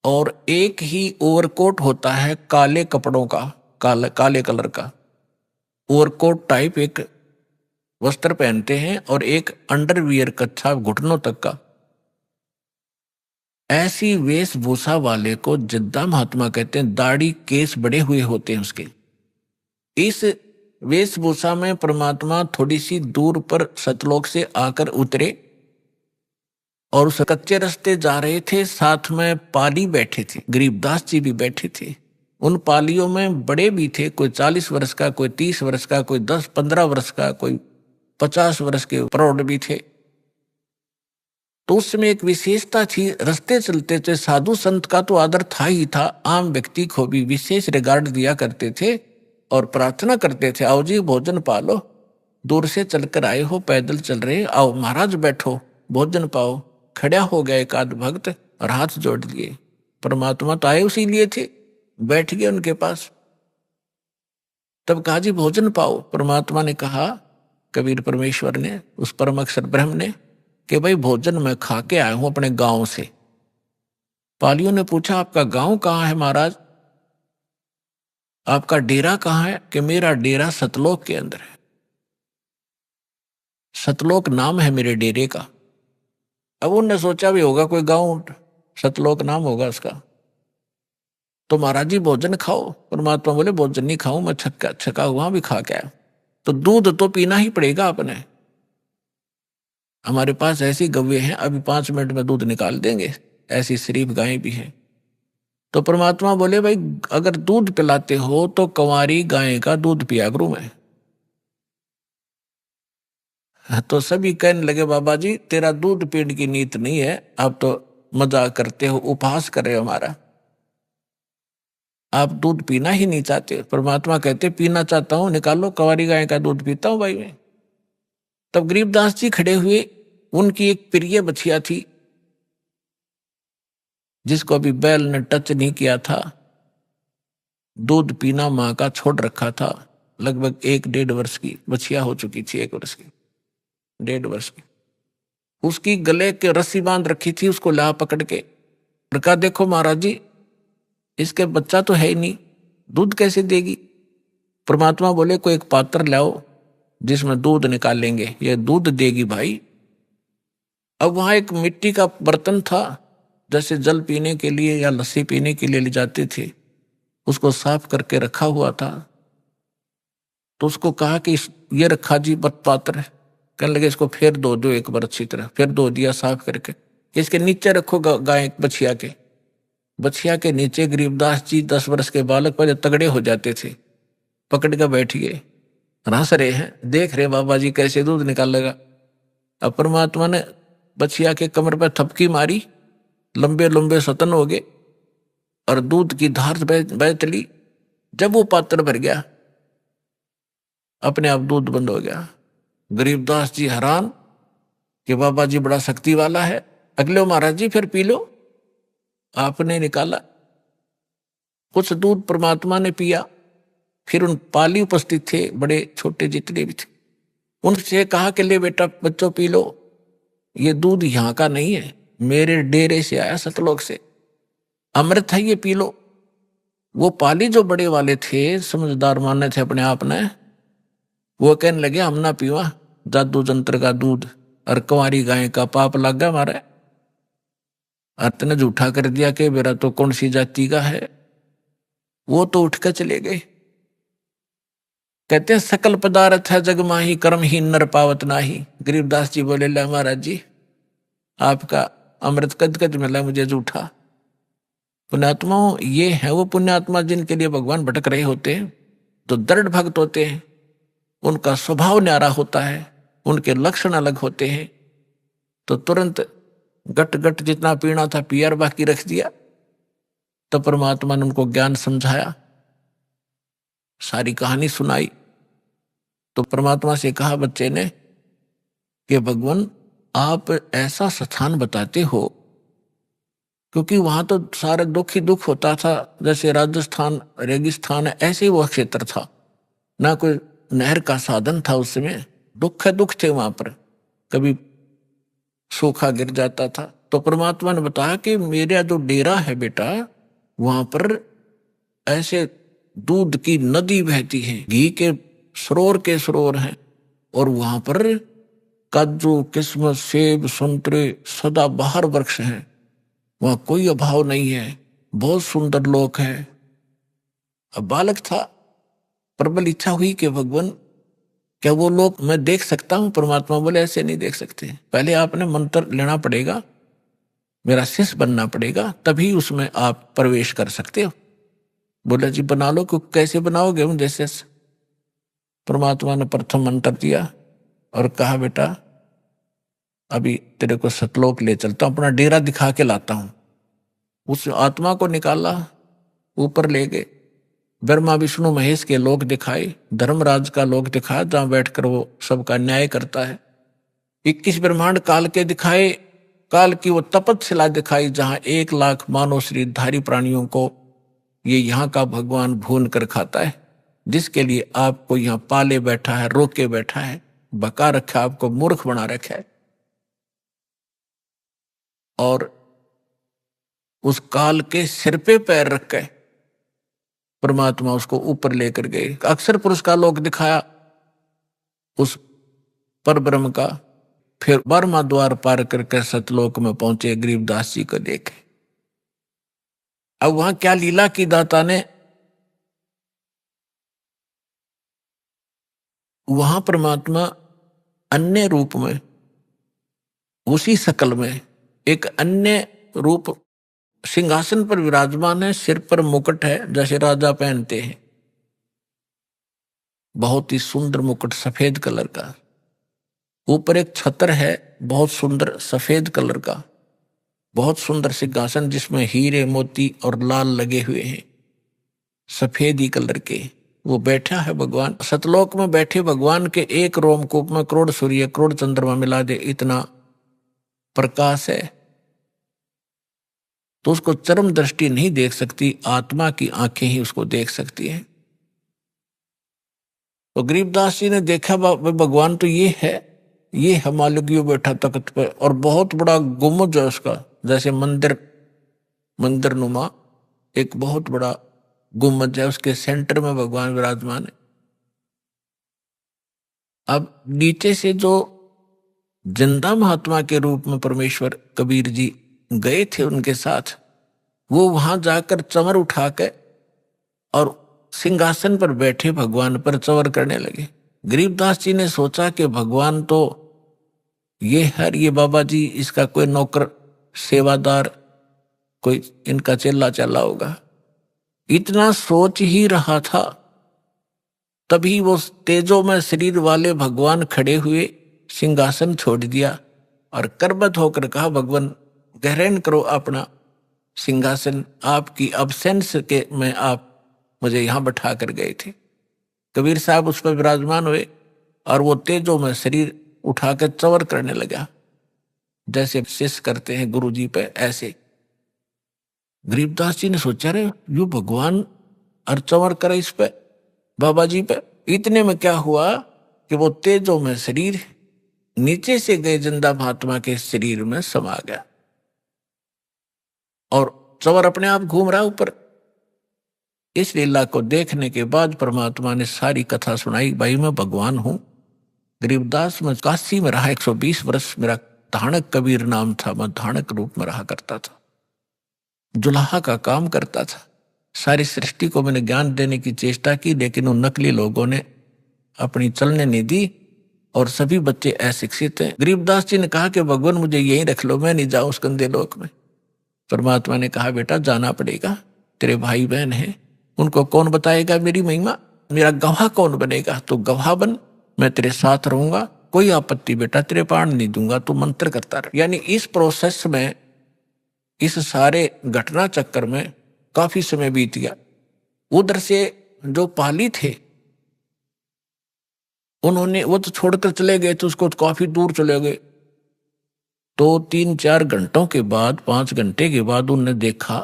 और एक ही ओवरकोट होता है काले कपड़ों का, काले कलर का ओवरकोट टाइप एक वस्त्र पहनते हैं, और एक अंडरवियर कच्छा घुटनों तक का। ऐसी वेशभूषा वाले को जिद्दा महात्मा कहते हैं। दाढ़ी केस बड़े हुए होते हैं उसके। इस वेशभूषा में परमात्मा थोड़ी सी दूर पर सतलोक से आकर उतरे और उस कच्चे रास्ते जा रहे थे। साथ में पाली बैठे थे, गरीबदास जी भी बैठे थे। उन पालियों में बड़े भी थे, कोई 40 वर्ष का, कोई 30 वर्ष का, कोई 10-15 वर्ष का, कोई 50 वर्ष के प्रौढ़ भी थे। तो उस समय एक विशेषता थी, रास्ते चलते थे साधु संत का तो आदर था ही था, आम व्यक्ति को भी विशेष रिगार्ड दिया करते थे और प्रार्थना करते थे, आओ जी भोजन पालो, दूर से चलकर आए हो, पैदल चल रहे, आओ महाराज बैठो भोजन पाओ। खड़ा हो गया एक आध भक्त और हाथ जोड़ लिए। परमात्मा तो आए उसी लिए थे, बैठ गए उनके पास। तब कहा जी भोजन पाओ। परमात्मा ने कहा, कबीर परमेश्वर ने, उस परम अक्षर ब्रह्म ने, कि भाई भोजन मैं खा के आया हूं अपने गांव से। पालियों ने पूछा आपका गांव कहाँ है महाराज, आपका डेरा कहाँ है? कि मेरा डेरा सतलोक के अंदर है, सतलोक नाम है मेरे डेरे का। अब उनने सोचा भी होगा कोई गांव सतलोक नाम होगा उसका। तो महाराज जी भोजन खाओ। परमात्मा बोले भोजन नहीं खाऊं मैं, छका हुआ भी खा के आया। तो दूध तो पीना ही पड़ेगा अपने, हमारे पास ऐसी गव्वे हैं, अभी 5 मिनट में दूध निकाल देंगे, ऐसी शरीफ गायें भी हैं। तो परमात्मा बोले भाई अगर दूध पिलाते हो तो कंवारी गाय का दूध पिया करूं मैं। तो सभी कहने लगे बाबा जी तेरा दूध पीने की नीत नहीं है, आप तो मजाक करते हो, उपहास कर रहे हो हमारा, आप दूध पीना ही नहीं चाहते। परमात्मा कहते पीना चाहता हूं, निकालो, कंवारी गाय का दूध पीता हूं भाई मैं। तब गरीबदास जी खड़े हुए, उनकी एक प्रिय बछिया थी जिसको अभी बैल ने टच नहीं किया था, दूध पीना मां का छोड़ रखा था। लगभग 1-1.5 वर्ष की बछिया हो चुकी थी, 1 वर्ष की, 1.5 वर्ष की। उसकी गले के रस्सी बांध रखी थी, उसको ला पकड़ के कहा देखो महाराज जी इसके बच्चा तो है ही नहीं, दूध कैसे देगी? परमात्मा बोले कोई एक पात्र लाओ जिसमें दूध निकालेंगे, ये दूध देगी भाई। अब वहां एक मिट्टी का बर्तन था, जैसे जल पीने के लिए या लस्सी पीने के लिए ले जाते थे, उसको साफ करके रखा हुआ था। तो उसको कहा कि ये रखा जी पात्र है। कहने लगे इसको फिर धो दो एक बार अच्छी तरह। फिर धो दिया साफ करके। इसके नीचे रखो गाय बछिया के नीचे गरीबदास जी 10 वर्ष के बालक पर तगड़े हो जाते थे, पकड़ कर बैठ गए, हंस रहे हैं, देख रहे बाबा जी कैसे दूध निकालेगा। अब परमात्मा ने बछिया के कमर पर थपकी मारी, लंबे लंबे सतन हो गए और दूध की धार बह चली। जब वो पात्र भर गया, अपने आप दूध बंद हो गया। गरीबदास जी हैरान कि बाबा जी बड़ा शक्ति वाला है। अगले महाराज जी फिर पी लो। आपने निकाला, कुछ दूध परमात्मा ने पिया। फिर उन पाली उपस्थित थे, बड़े छोटे जितने भी थे, उनसे कहा कि ले बेटा बच्चों पी लो, ये दूध यहाँ का नहीं है, मेरे डेरे से आया सतलोक से, अमृत है, ये पी लो। वो पाली जो बड़े वाले थे, समझदार माने थे अपने आप ने, वो कहने लगे हम ना पीवा जादू जंत्र का दूध, और कुंवारी गाय का पाप लग गया हमारा। अर्थ ने झूठा कर दिया कि मेरा तो कौन सी जाति का है। वो तो उठ कर चले गए। कहते हैं सकल पदार्थ है जग माही, कर्म ही नर पावत नाही। गरीबदास जी बोले ला महाराज जी आपका अमृत कद कद मिला मुझे झूठा। पुण्यात्माओं, ये है वो पुण्यात्मा जिनके लिए भगवान भटक रहे होते हैं, तो दृढ़ भक्त होते हैं, उनका स्वभाव न्यारा होता है, उनके लक्षण अलग होते हैं। तो तुरंत गट गट जितना पीना था पिया, बाकी रख दिया। तो परमात्मा ने उनको ज्ञान समझाया, सारी कहानी सुनाई। तो परमात्मा से कहा बच्चे ने कि भगवान आप ऐसा स्थान बताते हो, क्योंकि वहां तो सारे दुख ही दुख होता था, जैसे राजस्थान रेगिस्तान है, ऐसे ही वह क्षेत्र था, ना कोई नहर का साधन था उस समय, दुख है दुख थे वहां पर, कभी सूखा गिर जाता था। तो परमात्मा ने बताया कि मेरा जो डेरा है बेटा, वहां पर ऐसे दूध की नदी बहती है, घी के सरोवर हैं, और वहां पर काजू किस्मत सेब संतरे सदा बाहर वृक्ष हैं, वहां कोई अभाव नहीं है, बहुत सुंदर लोक है। अब बालक था, प्रबल इच्छा हुई कि भगवान क्या वो लोग मैं देख सकता हूं। परमात्मा बोले ऐसे नहीं देख सकते, पहले आपने मंत्र लेना पड़ेगा, मेरा शिष्य बनना पड़ेगा, तभी उसमें आप प्रवेश कर सकते हो। बोला जी बना लो, क्योंकि कैसे बनाओगे मुझे शिष्य। परमात्मा ने प्रथम मंत्र दिया और कहा बेटा अभी तेरे को सतलोक ले चलता हूं, अपना डेरा दिखा के लाता हूं। उस आत्मा को निकाला, ऊपर ले गए, ब्रह्मा विष्णु महेश के लोक दिखाए, धर्मराज का लोक दिखाया जहां बैठकर वो सबका न्याय करता है। 21 ब्रह्मांड काल के दिखाए, काल की वो तपतशिला दिखाई जहां 1 लाख मानव शरीरधारी प्राणियों को ये यहाँ का भगवान भून कर खाता है, जिसके लिए आपको यहाँ पाले बैठा है, रोके बैठा है, बका रखा, आपको मूर्ख बना रखा है। और उस काल के सिर पे पैर रख के परमात्मा उसको ऊपर लेकर गए। अक्षर पुरुष का लोक दिखाया उस पर ब्रह्म का, फिर 12वां द्वार पार करके सतलोक में पहुंचे, गरीबदास जी को देखे। अब वहां क्या लीला की दाता ने, वहां परमात्मा अन्य रूप में, उसी शकल में एक अन्य रूप सिंहासन पर विराजमान है, सिर पर मुकुट है जैसे राजा पहनते हैं, बहुत ही सुंदर मुकुट सफेद कलर का। ऊपर एक छत्र है बहुत सुंदर सफेद कलर का, बहुत सुंदर सिंहासन जिसमें हीरे मोती और लाल लगे हुए हैं, सफेद ही कलर के। वो बैठा है भगवान सतलोक में। बैठे भगवान के एक रोमकूप में करोड़ सूर्य करोड़ चंद्रमा मिला दे इतना प्रकाश है, तो उसको चरम दृष्टि नहीं देख सकती, आत्मा की आंखें ही उसको देख सकती हैं। तो गरीबदास जी ने देखा भगवान तो ये है मालिक बैठा तख्त पर, और बहुत बड़ा गुम्बद है उसका, जैसे मंदिर नुमा एक बहुत बड़ा गुम्बद है, उसके सेंटर में भगवान विराजमान है। अब नीचे से जो जिंदा महात्मा के रूप में परमेश्वर कबीर जी गए थे उनके साथ, वो वहां जाकर चंवर उठा के और सिंहासन पर बैठे भगवान पर चंवर करने लगे। गरीबदास जी ने सोचा कि भगवान तो ये है, ये बाबा जी इसका कोई नौकर सेवादार, कोई इनका चेला चला होगा। इतना सोच ही रहा था, तभी वो तेजो में शरीर वाले भगवान खड़े हुए, सिंहासन छोड़ दिया और करबद्ध होकर कहा, भगवान ग्रहण करो अपना सिंहासन, आपकी अब्सेंस के में आप मुझे यहां बैठा कर गए थे। कबीर साहब उस पर विराजमान हुए और वो तेजो में शरीर उठाकर चंवर करने लगा, जैसे शिष्य करते हैं गुरु जी पे, ऐसे। गरीबदास जी ने सोचा, रे यू भगवान और चंवर करे इस पे, बाबा जी पे। इतने में क्या हुआ कि वो तेजो में शरीर नीचे से गए जिंदा महात्मा के शरीर में समा गया और चंवर अपने आप घूम रहा ऊपर। इस लीला को देखने के बाद परमात्मा ने सारी कथा सुनाई, भाई मैं भगवान हूं। गरीबदास में काशी में रहा 120 वर्ष, मेरा धाणक कबीर नाम था, मैं धाणक रूप में रहा करता था, जुलाहा का काम करता था। सारी सृष्टि को मैंने ज्ञान देने की चेष्टा की, लेकिन उन नकली लोगों ने अपनी चलने नहीं दी और सभी बच्चे अशिक्षित हैं। गरीबदास जी ने कहा कि भगवान मुझे यहीं रख लो, मैं नहीं जाऊं उस गंदे लोक में। परमात्मा ने कहा, बेटा जाना पड़ेगा, तेरे भाई बहन हैं, उनको कौन बताएगा मेरी महिमा, मेरा गवाह कौन बनेगा, तो गवाह बन, मैं तेरे साथ रहूंगा, कोई आपत्ति बेटा तेरे पाण नहीं दूंगा, तू मंत्र करता रह। यानी इस प्रोसेस में, इस सारे घटना चक्कर में काफी समय बीत गया। उधर से जो पाली थे उन्होंने, वो तो छोड़कर चले गए थे, उसको काफी दूर चले गए। तो 3-4 घंटों के बाद, 5 घंटे के बाद उन्होंने देखा,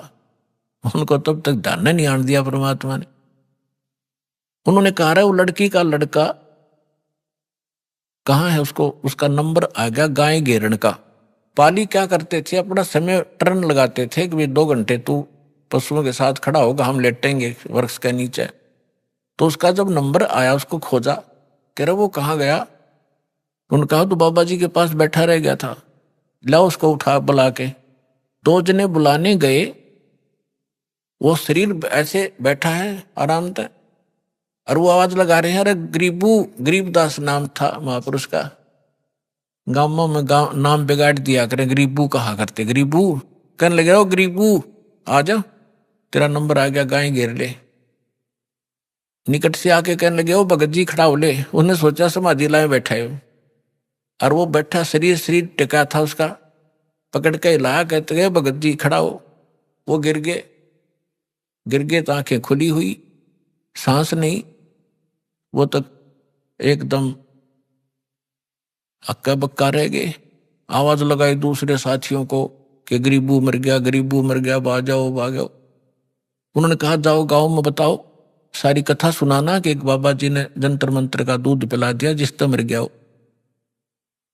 उनको तब तक ध्यान नहीं आने दिया परमात्मा ने। उन्होंने कहा, वो लड़की का लड़का कहाँ है, उसको उसका नंबर आ गया गाय घेरण का। पाली क्या करते थे, अपना समय टर्न लगाते थे कि 2 घंटे तू पशुओं के साथ खड़ा होगा, हम लेटेंगे वृक्ष के नीचे। तो उसका जब नंबर आया, उसको खोजा, कह रहा वो कहाँ गया। उन्होंने कहा तो बाबा जी के पास बैठा रह गया था, लाओ उसको उठा बुला के। 2 जने बुलाने गए, वो शरीर ऐसे बैठा है आराम से, और वो आवाज लगा रहे हैं, अरे गरीबू, गरीबदास नाम था महापुरुष का। गांवों में गांव नाम बिगाड़ दिया करें, गरीबू कहा करते, गरीबू कहने लगे, ओ गरीबू आ जा, तेरा नंबर आ गया, गाय घेर ले। निकट से आके कहने लगे, ओ भगत जी खड़ा हो ले। उन्हें सोचा समाधि लाए बैठा है, और वो बैठा शरीर टिका था उसका, पकड़ के हिलाया, कहते गए भगत जी खड़ा हो। वो गिर गए तो आंखें खुली हुई, सांस नहीं, वो तक एकदम हक्का बक्का रह गए। आवाज लगाई दूसरे साथियों को कि गरीबू मर गया, गरीबू मर गया, भागो भागो। उन्होंने कहा, जाओ गांव में बताओ, सारी कथा सुनाना कि एक बाबा जी ने जंतर मंत्र का दूध पिला दिया जिससे मर गया हो।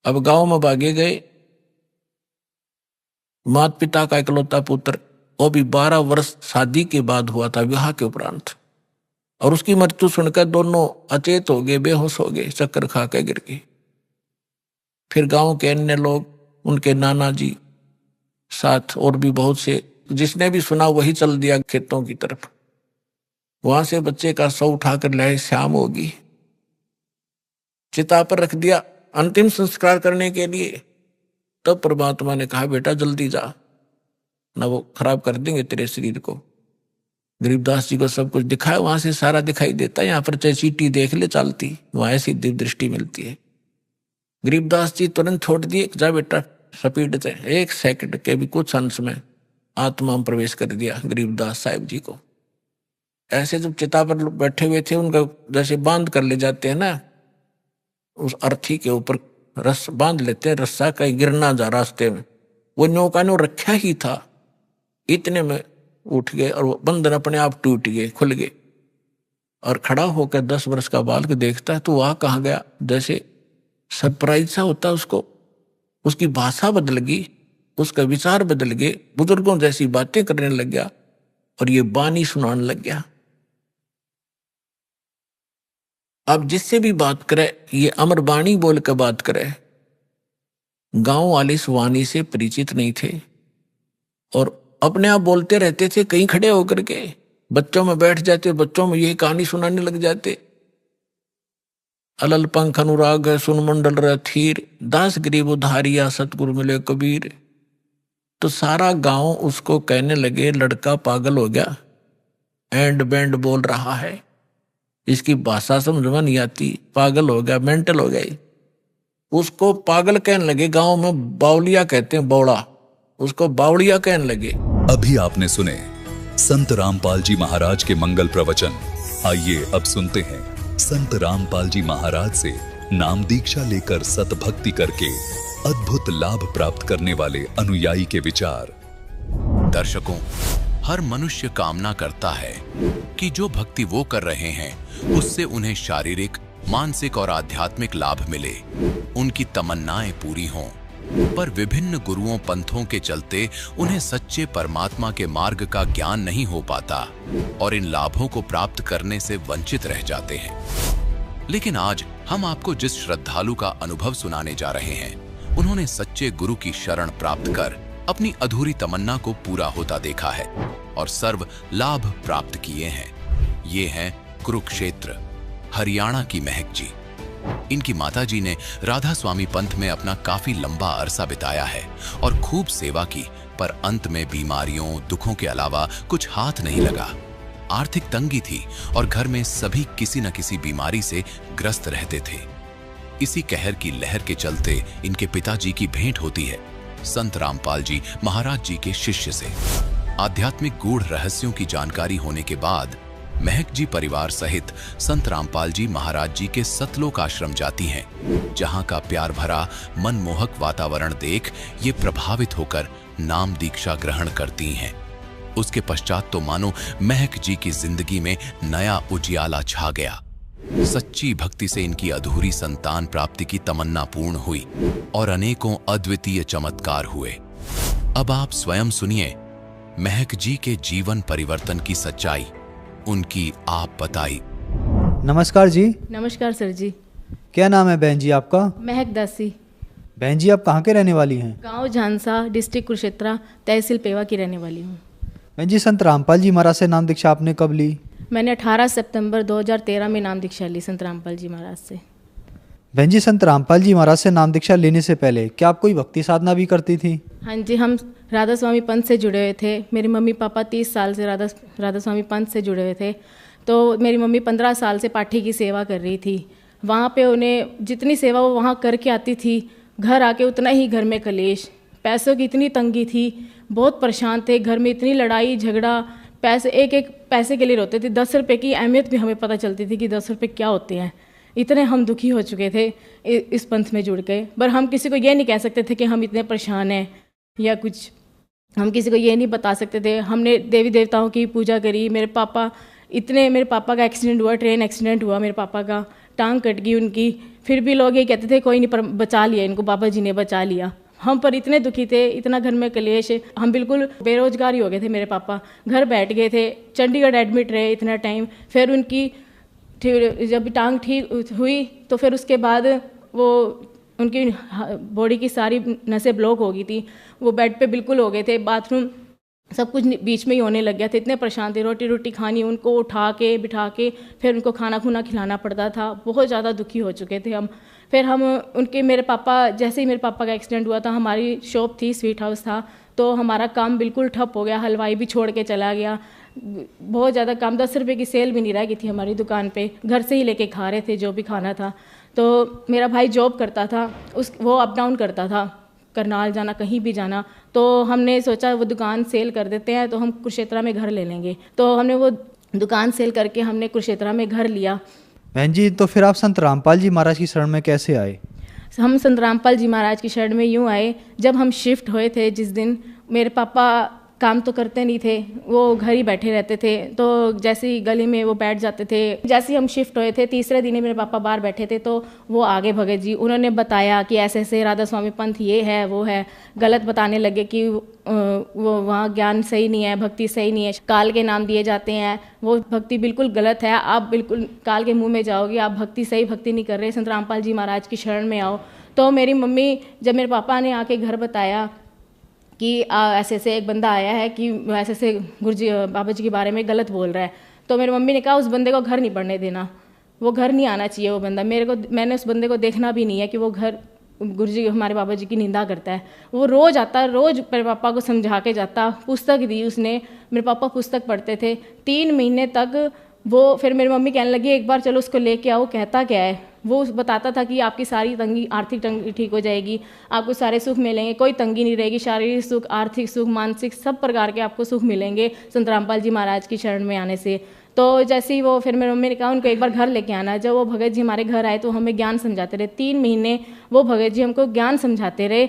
अब गांव में भागे गए। माता पिता का इकलौता पुत्र, वो भी 12 वर्ष शादी के बाद हुआ था, विवाह के उपरांत, और उसकी मृत्यु सुनकर दोनों अचेत हो गए, बेहोश हो गए, चक्कर खा के गिर गए। फिर गांव के अन्य लोग, उनके नाना जी साथ और भी बहुत से, जिसने भी सुना वही चल दिया खेतों की तरफ। वहां से बच्चे का शव उठाकर लाए, शाम होगी, चिता पर रख दिया अंतिम संस्कार करने के लिए। तब परमात्मा ने कहा, बेटा जल्दी जा, ना वो खराब कर देंगे तेरे शरीर को। गरीबदास जी को सब कुछ दिखाया, वहां से सारा दिखाई देता है। यहाँ पर चाहे चीटी देख ले चलती, वहां ऐसी दिव्य दृष्टि मिलती है। गरीबदास जी तुरंत छोड़ दिए, जा बेटा स्पीड से। 1 सेकंड के भी कुछ अंश में आत्मा में प्रवेश कर दिया गरीबदास साहिब जी को। ऐसे जब चिता पर बैठे हुए थे, उनका जैसे बांध कर ले जाते हैं ना, उस अर्थी के ऊपर रस बांध लेते हैं, रस्सा कहीं गिर ना जा रास्ते में, वो नौका ने रखा ही था। इतने में उठ गए और वो बंधन अपने आप टूट गए, खुल गए, और खड़ा होकर 10 वर्ष का बालक देखता है तो वह कहाँ गया, जैसे सरप्राइज सा होता उसको। उसकी भाषा बदल गई, उसका विचार बदल गए, बुजुर्गों जैसी बातें करने लग गया और ये बानी सुनाने लग गया। अब जिससे भी बात करे ये अमर बाणी बोल कर बात करे। गांव वाले इस वाणी से परिचित नहीं थे, और अपने आप बोलते रहते थे, कहीं खड़े होकर के बच्चों में बैठ जाते, बच्चों में यही कहानी सुनाने लग जाते। अलल पंख अनुराग है सुन मंडल रथीर, दास गरीब उधारिया सतगुरु मिले कबीर। तो सारा गांव उसको कहने लगे लड़का पागल हो गया, एंड बैंड बोल रहा है, इसकी भाषा समझ में नहीं आती, पागल हो गया, मेंटल हो गई। उसको पागल कहने लगे, गांव में बावलिया कहते हैं, बौड़ा, उसको बावड़िया कहने लगे। अभी आपने सुने संत रामपाल जी महाराज के मंगल प्रवचन। आइए अब सुनते हैं संत रामपाल जी महाराज से नाम दीक्षा लेकर सतभक्ति करके अद्भुत लाभ प्राप्त करने वाले अनुयायी के विचार। दर्शकों, हर मनुष्य कामना करता है कि जो भक्ति वो कर रहे हैं उससे उन्हें शारीरिक, मानसिक और आध्यात्मिक लाभ मिले, उनकी तमन्नाएं पूरी हों। पर विभिन्न गुरुओं पंथों के चलते उन्हें सच्चे परमात्मा के मार्ग का ज्ञान नहीं हो पाता और इन लाभों को प्राप्त करने से वंचित रह जाते हैं। लेकिन आज हम आपको जिस श्रद्धालु का अनुभव सुनाने जा रहे हैं, उन्होंने सच्चे गुरु की शरण प्राप्त कर अपनी अधूरी तमन्ना को पूरा होता देखा है और सर्व लाभ प्राप्त किए हैं। ये हैं कुरुक्षेत्र, हरियाणा की महक जी। इनकी माताजी ने राधा स्वामी पंथ में अपना काफी लंबा अरसा बिताया है और खूब सेवा की, पर अंत में बीमारियों, दुखों के अलावा कुछ हाथ नहीं लगा। आर्थिक तंगी थी और घर में सभी किसी न किसी बीमारी से ग्रस्त रहते थे। इसी कहर की लहर के चलते इनके पिताजी की भेंट होती है संत रामपाल जी महाराज जी के शिष्य से। आध्यात्मिक गूढ़ रहस्यों की जानकारी होने के बाद महक जी परिवार सहित संत रामपाल जी महाराज जी के सतलोक आश्रम जाती हैं, जहां का प्यार भरा मनमोहक वातावरण देख ये प्रभावित होकर नाम दीक्षा ग्रहण करती हैं। उसके पश्चात तो मानो महक जी की जिंदगी में नया उजियाला छा गया। सच्ची भक्ति से इनकी अधूरी संतान प्राप्ति की तमन्ना पूर्ण हुई और अनेकों अद्वितीय चमत्कार हुए। अब आप स्वयं सुनिए महक जी के जीवन परिवर्तन की सच्चाई, उनकी आप बताई। नमस्कार जी। नमस्कार सर जी। क्या नाम है बहन जी आपका? महक दासी। बहन जी आप कहाँ के रहने वाली हैं? गांव झांसा, डिस्ट्रिक्ट कुरुक्षेत्र, तहसील पेवा की रहने वाली हूँ। बहन जी संत रामपाल जी महाराज से नाम दीक्षा आपने कब ली? मैंने 18 सितंबर 2013 में नाम दीक्षा ली संत रामपाल जी महाराज से। बहन जी संत रामपाल जी महाराज से नाम दीक्षा लेने से पहले क्या आप कोई भक्ति साधना भी करती थी? हाँ जी, हम राधा स्वामी पंथ से जुड़े हुए थे। मेरे मम्मी पापा 30 साल से राधा स्वामी पंथ से जुड़े हुए थे। तो मेरी मम्मी 15 साल से पाठी की सेवा कर रही थी। वहाँ पे उन्हें जितनी सेवा वो वहाँ करके आती थी, घर आके उतना ही घर में कलेश, पैसों की इतनी तंगी थी, बहुत परेशान थे, घर में इतनी लड़ाई झगड़ा, पैसे एक एक पैसे के लिए रोते थे। 10 रुपये की अहमियत भी हमें पता चलती थी कि 10 रुपये क्या होते हैं। इतने हम दुखी हो चुके थे इस पंथ में जुड़ के। पर हम किसी को ये नहीं कह सकते थे कि हम इतने परेशान हैं या कुछ, हम किसी को ये नहीं बता सकते थे। हमने देवी देवताओं की पूजा करी। मेरे पापा का एक्सीडेंट हुआ, ट्रेन एक्सीडेंट हुआ, मेरे पापा का टांग कट गई उनकी। फिर भी लोग ये कहते थे कोई नहीं, पर बचा लिया इनको, बाबा जी ने बचा लिया। हम पर इतने दुखी थे, इतना घर में कलेश, हम बिल्कुल बेरोजगार ही हो गए थे। मेरे पापा घर बैठ गए थे, चंडीगढ़ एडमिट रहे इतना टाइम। फिर उनकी जब टांग ठीक हुई तो फिर उसके बाद वो उनकी बॉडी की सारी नसें ब्लॉक हो गई थी। वो बेड पे बिल्कुल हो गए थे, बाथरूम सब कुछ बीच में ही होने लग गया था। इतने परेशान थे, रोटी खानी उनको उठा के बिठा के फिर उनको खाना खुना खिलाना पड़ता था। बहुत ज़्यादा दुखी हो चुके थे हम। फिर हम मेरे पापा, जैसे ही मेरे पापा का एक्सीडेंट हुआ था, हमारी शॉप थी, स्वीट हाउस था, तो हमारा काम बिल्कुल ठप हो गया। हलवाई भी छोड़ के चला गया। बहुत ज़्यादा काम, 10 रुपये की सेल भी नहीं रह गई थी हमारी दुकान पे। घर से ही लेके खा रहे थे जो भी खाना था। तो मेरा भाई जॉब करता था, वो अप डाउन करता था, करनाल जाना, कहीं भी जाना। तो हमने सोचा वो दुकान सेल कर देते हैं तो हम कुरुक्षेत्र में घर ले लेंगे। तो हमने वो दुकान सेल करके हमने कुरुक्षेत्र में घर लिया। बहन जी तो फिर आप संत रामपाल जी महाराज की शरण में कैसे आए? हम संत रामपाल जी महाराज की शरण में यूँ आए, जब हम शिफ्ट हुए थे जिस दिन, मेरे पापा काम तो करते नहीं थे, वो घर ही बैठे रहते थे। तो जैसे ही गली में वो बैठ जाते थे। जैसे ही हम शिफ्ट हुए थे, तीसरे दिन ही मेरे पापा बाहर बैठे थे, तो वो आगे भगत जी, उन्होंने बताया कि ऐसे ऐसे राधा स्वामी पंथ ये है वो है। गलत बताने लगे कि वो वहाँ ज्ञान सही नहीं है, भक्ति सही नहीं है, काल के नाम दिए जाते हैं, वो भक्ति बिल्कुल गलत है, आप बिल्कुल काल के मुँह में जाओगे, आप सही भक्ति नहीं कर रहे, संत रामपाल जी महाराज की शरण में आओ। तो मेरी मम्मी, जब मेरे पापा ने आके घर बताया कि ऐसे ऐसे एक बंदा आया है कि ऐसे ऐसे गुरुजी बाबा जी के बारे में गलत बोल रहा है। तो मेरी मम्मी ने कहा उस बंदे को घर नहीं पढ़ने देना, वो घर नहीं आना चाहिए वो बंदा, मैंने उस बंदे को देखना भी नहीं है कि वो घर गुरुजी हमारे बाबा जी की निंदा करता है। वो रोज़ आता, रोज़ मेरे पापा को समझा के जाता, पुस्तक दी उसने, मेरे पापा पुस्तक पढ़ते थे 3 महीने तक। वो फिर मेरी मम्मी कहने लगी एक बार चलो उसको लेके आओ, कहता क्या है। वो बताता था कि आपकी सारी तंगी, आर्थिक तंगी ठीक हो जाएगी, आपको सारे सुख मिलेंगे, कोई तंगी नहीं रहेगी, शारीरिक सुख, आर्थिक सुख, मानसिक सब प्रकार के आपको सुख मिलेंगे संत रामपाल जी महाराज की शरण में आने से। तो जैसे ही वो फिर मेरी मम्मी ने कहा उनको एक बार घर लेके आना। जब वो भगत जी हमारे घर आए तो हमें ज्ञान समझाते रहे 3 महीने। वो भगत जी हमको ज्ञान समझाते रहे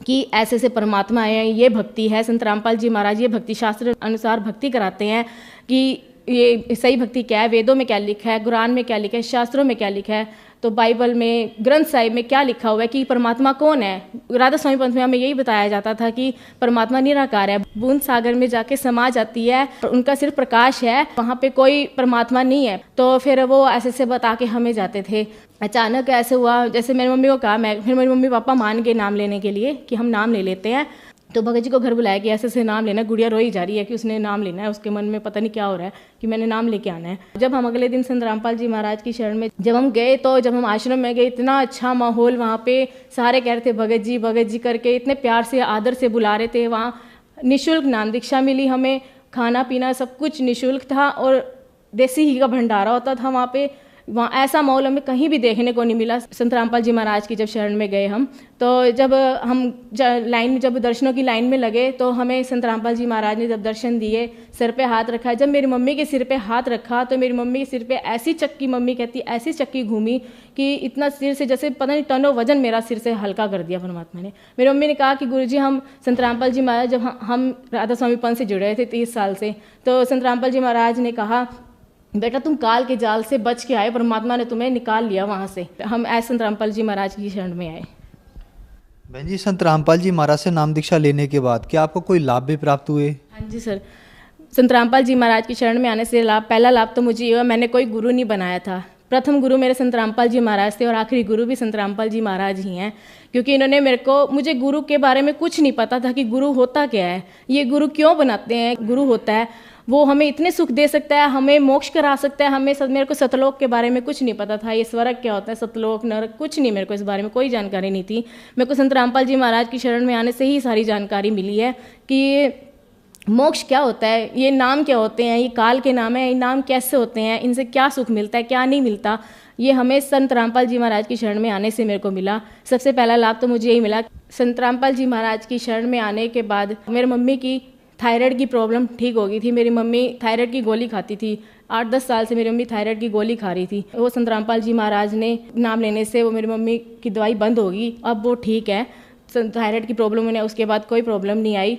कि ऐसे ऐसे परमात्मा आए हैं, ये भक्ति है। संत रामपाल जी महाराज ये भक्ति शास्त्र अनुसार भक्ति कराते हैं कि ये सही भक्ति क्या है, वेदों में क्या लिखा है, कुरान में क्या लिखा है, शास्त्रों में क्या लिखा है, तो बाइबल में, ग्रंथ साहिब में क्या लिखा हुआ है कि परमात्मा कौन है। राधा स्वामी पंथ में हमें यही बताया जाता था कि परमात्मा निराकार है, बूंद सागर में जाके समा जाती है, उनका सिर्फ प्रकाश है, वहाँ पे कोई परमात्मा नहीं है। तो फिर वो ऐसे से बता के हमें जाते थे। अचानक ऐसे हुआ, जैसे मेरी मम्मी को कहा, फिर मेरे मम्मी पापा मान गए नाम लेने के लिए कि हम नाम ले लेते हैं। तो भगत जी को घर बुलाया कि ऐसे ऐसे नाम लेना। गुड़िया रोई जा रही है कि उसने नाम लेना है, उसके मन में पता नहीं क्या हो रहा है कि मैंने नाम लेके आना है। जब हम अगले दिन संत रामपाल जी महाराज की शरण में जब हम गए, तो जब हम आश्रम में गए, इतना अच्छा माहौल वहाँ पे, सारे कह रहे थे भगत जी करके, इतने प्यार से आदर से बुला रहे थे। वहाँ निःशुल्क नाम दीक्षा मिली हमें, खाना पीना सब कुछ निःशुल्क था, और देसी घी का भंडारा होता था वहाँ पे। वहाँ ऐसा माहौल हमें कहीं भी देखने को नहीं मिला। संत रामपाल जी महाराज की जब शरण में गए हम, तो जब हम जब दर्शनों की लाइन में लगे, तो हमें संत रामपाल जी महाराज ने जब दर्शन दिए, सिर पे हाथ रखा। जब मेरी मम्मी के सिर पे हाथ रखा तो मेरी मम्मी के सिर पे ऐसी चक्की, मम्मी कहती ऐसी चक्की घूमी कि इतना सिर से जैसे पता नहीं टनों वजन मेरा सिर से हल्का कर दिया परमात्मा ने। मेरी मम्मी ने कहा कि गुरुजी हम संत रामपाल जी महाराज, जब हम राधा स्वामी पंथ से जुड़े थे 30 साल से, तो संत रामपाल जी महाराज ने कहा बेटा तुम काल के जाल से बच के आए, परमात्मा ने तुम्हें निकाल लिया वहाँ से। हम ऐसे संत रामपाल जी महाराज की शरण में आए। बहन जी, संत रामपाल जी महाराज से नाम दीक्षा लेने के बाद क्या आपको कोई लाभ भी प्राप्त हुए? हाँ जी सर, संत रामपाल जी महाराज की शरण में आने से पहला लाभ तो मुझे ये हुआ, मैंने कोई गुरु नहीं बनाया था। प्रथम गुरु मेरे संत रामपाल जी महाराज थे और आखिरी गुरु भी संत रामपाल जी महाराज ही हैं, क्योंकि इन्होंने मुझे गुरु के बारे में कुछ नहीं पता था कि गुरु होता क्या है, ये गुरु क्यों बनाते हैं। गुरु होता है वो हमें इतने सुख दे सकता है, हमें मोक्ष करा सकता है। मेरे को सतलोक के बारे में कुछ नहीं पता था, ये स्वर्ग क्या होता है, सतलोक नरक, कुछ नहीं, मेरे को इस बारे में कोई जानकारी नहीं थी। मेरे को संत रामपाल जी महाराज की शरण में आने से ही सारी जानकारी मिली है कि मोक्ष क्या होता है, ये नाम क्या होते हैं, ये काल के नाम है, ये नाम कैसे होते हैं, इनसे क्या सुख मिलता है, क्या नहीं मिलता। ये हमें संत रामपाल जी महाराज की शरण में आने से मेरे को मिला। सबसे पहला लाभ तो मुझे यही मिला। संत रामपाल जी महाराज की शरण में आने के बाद मेरी मम्मी की थायराइड की प्रॉब्लम ठीक हो गई थी। मेरी मम्मी थायराइड की गोली खाती थी, 8-10 साल से मेरी मम्मी थायराइड की गोली खा रही थी। वो संत रामपाल जी महाराज ने नाम लेने से वो मेरी मम्मी की दवाई बंद होगी, अब वो ठीक है। थायराइड की प्रॉब्लम उन्हें उसके बाद कोई प्रॉब्लम नहीं आई।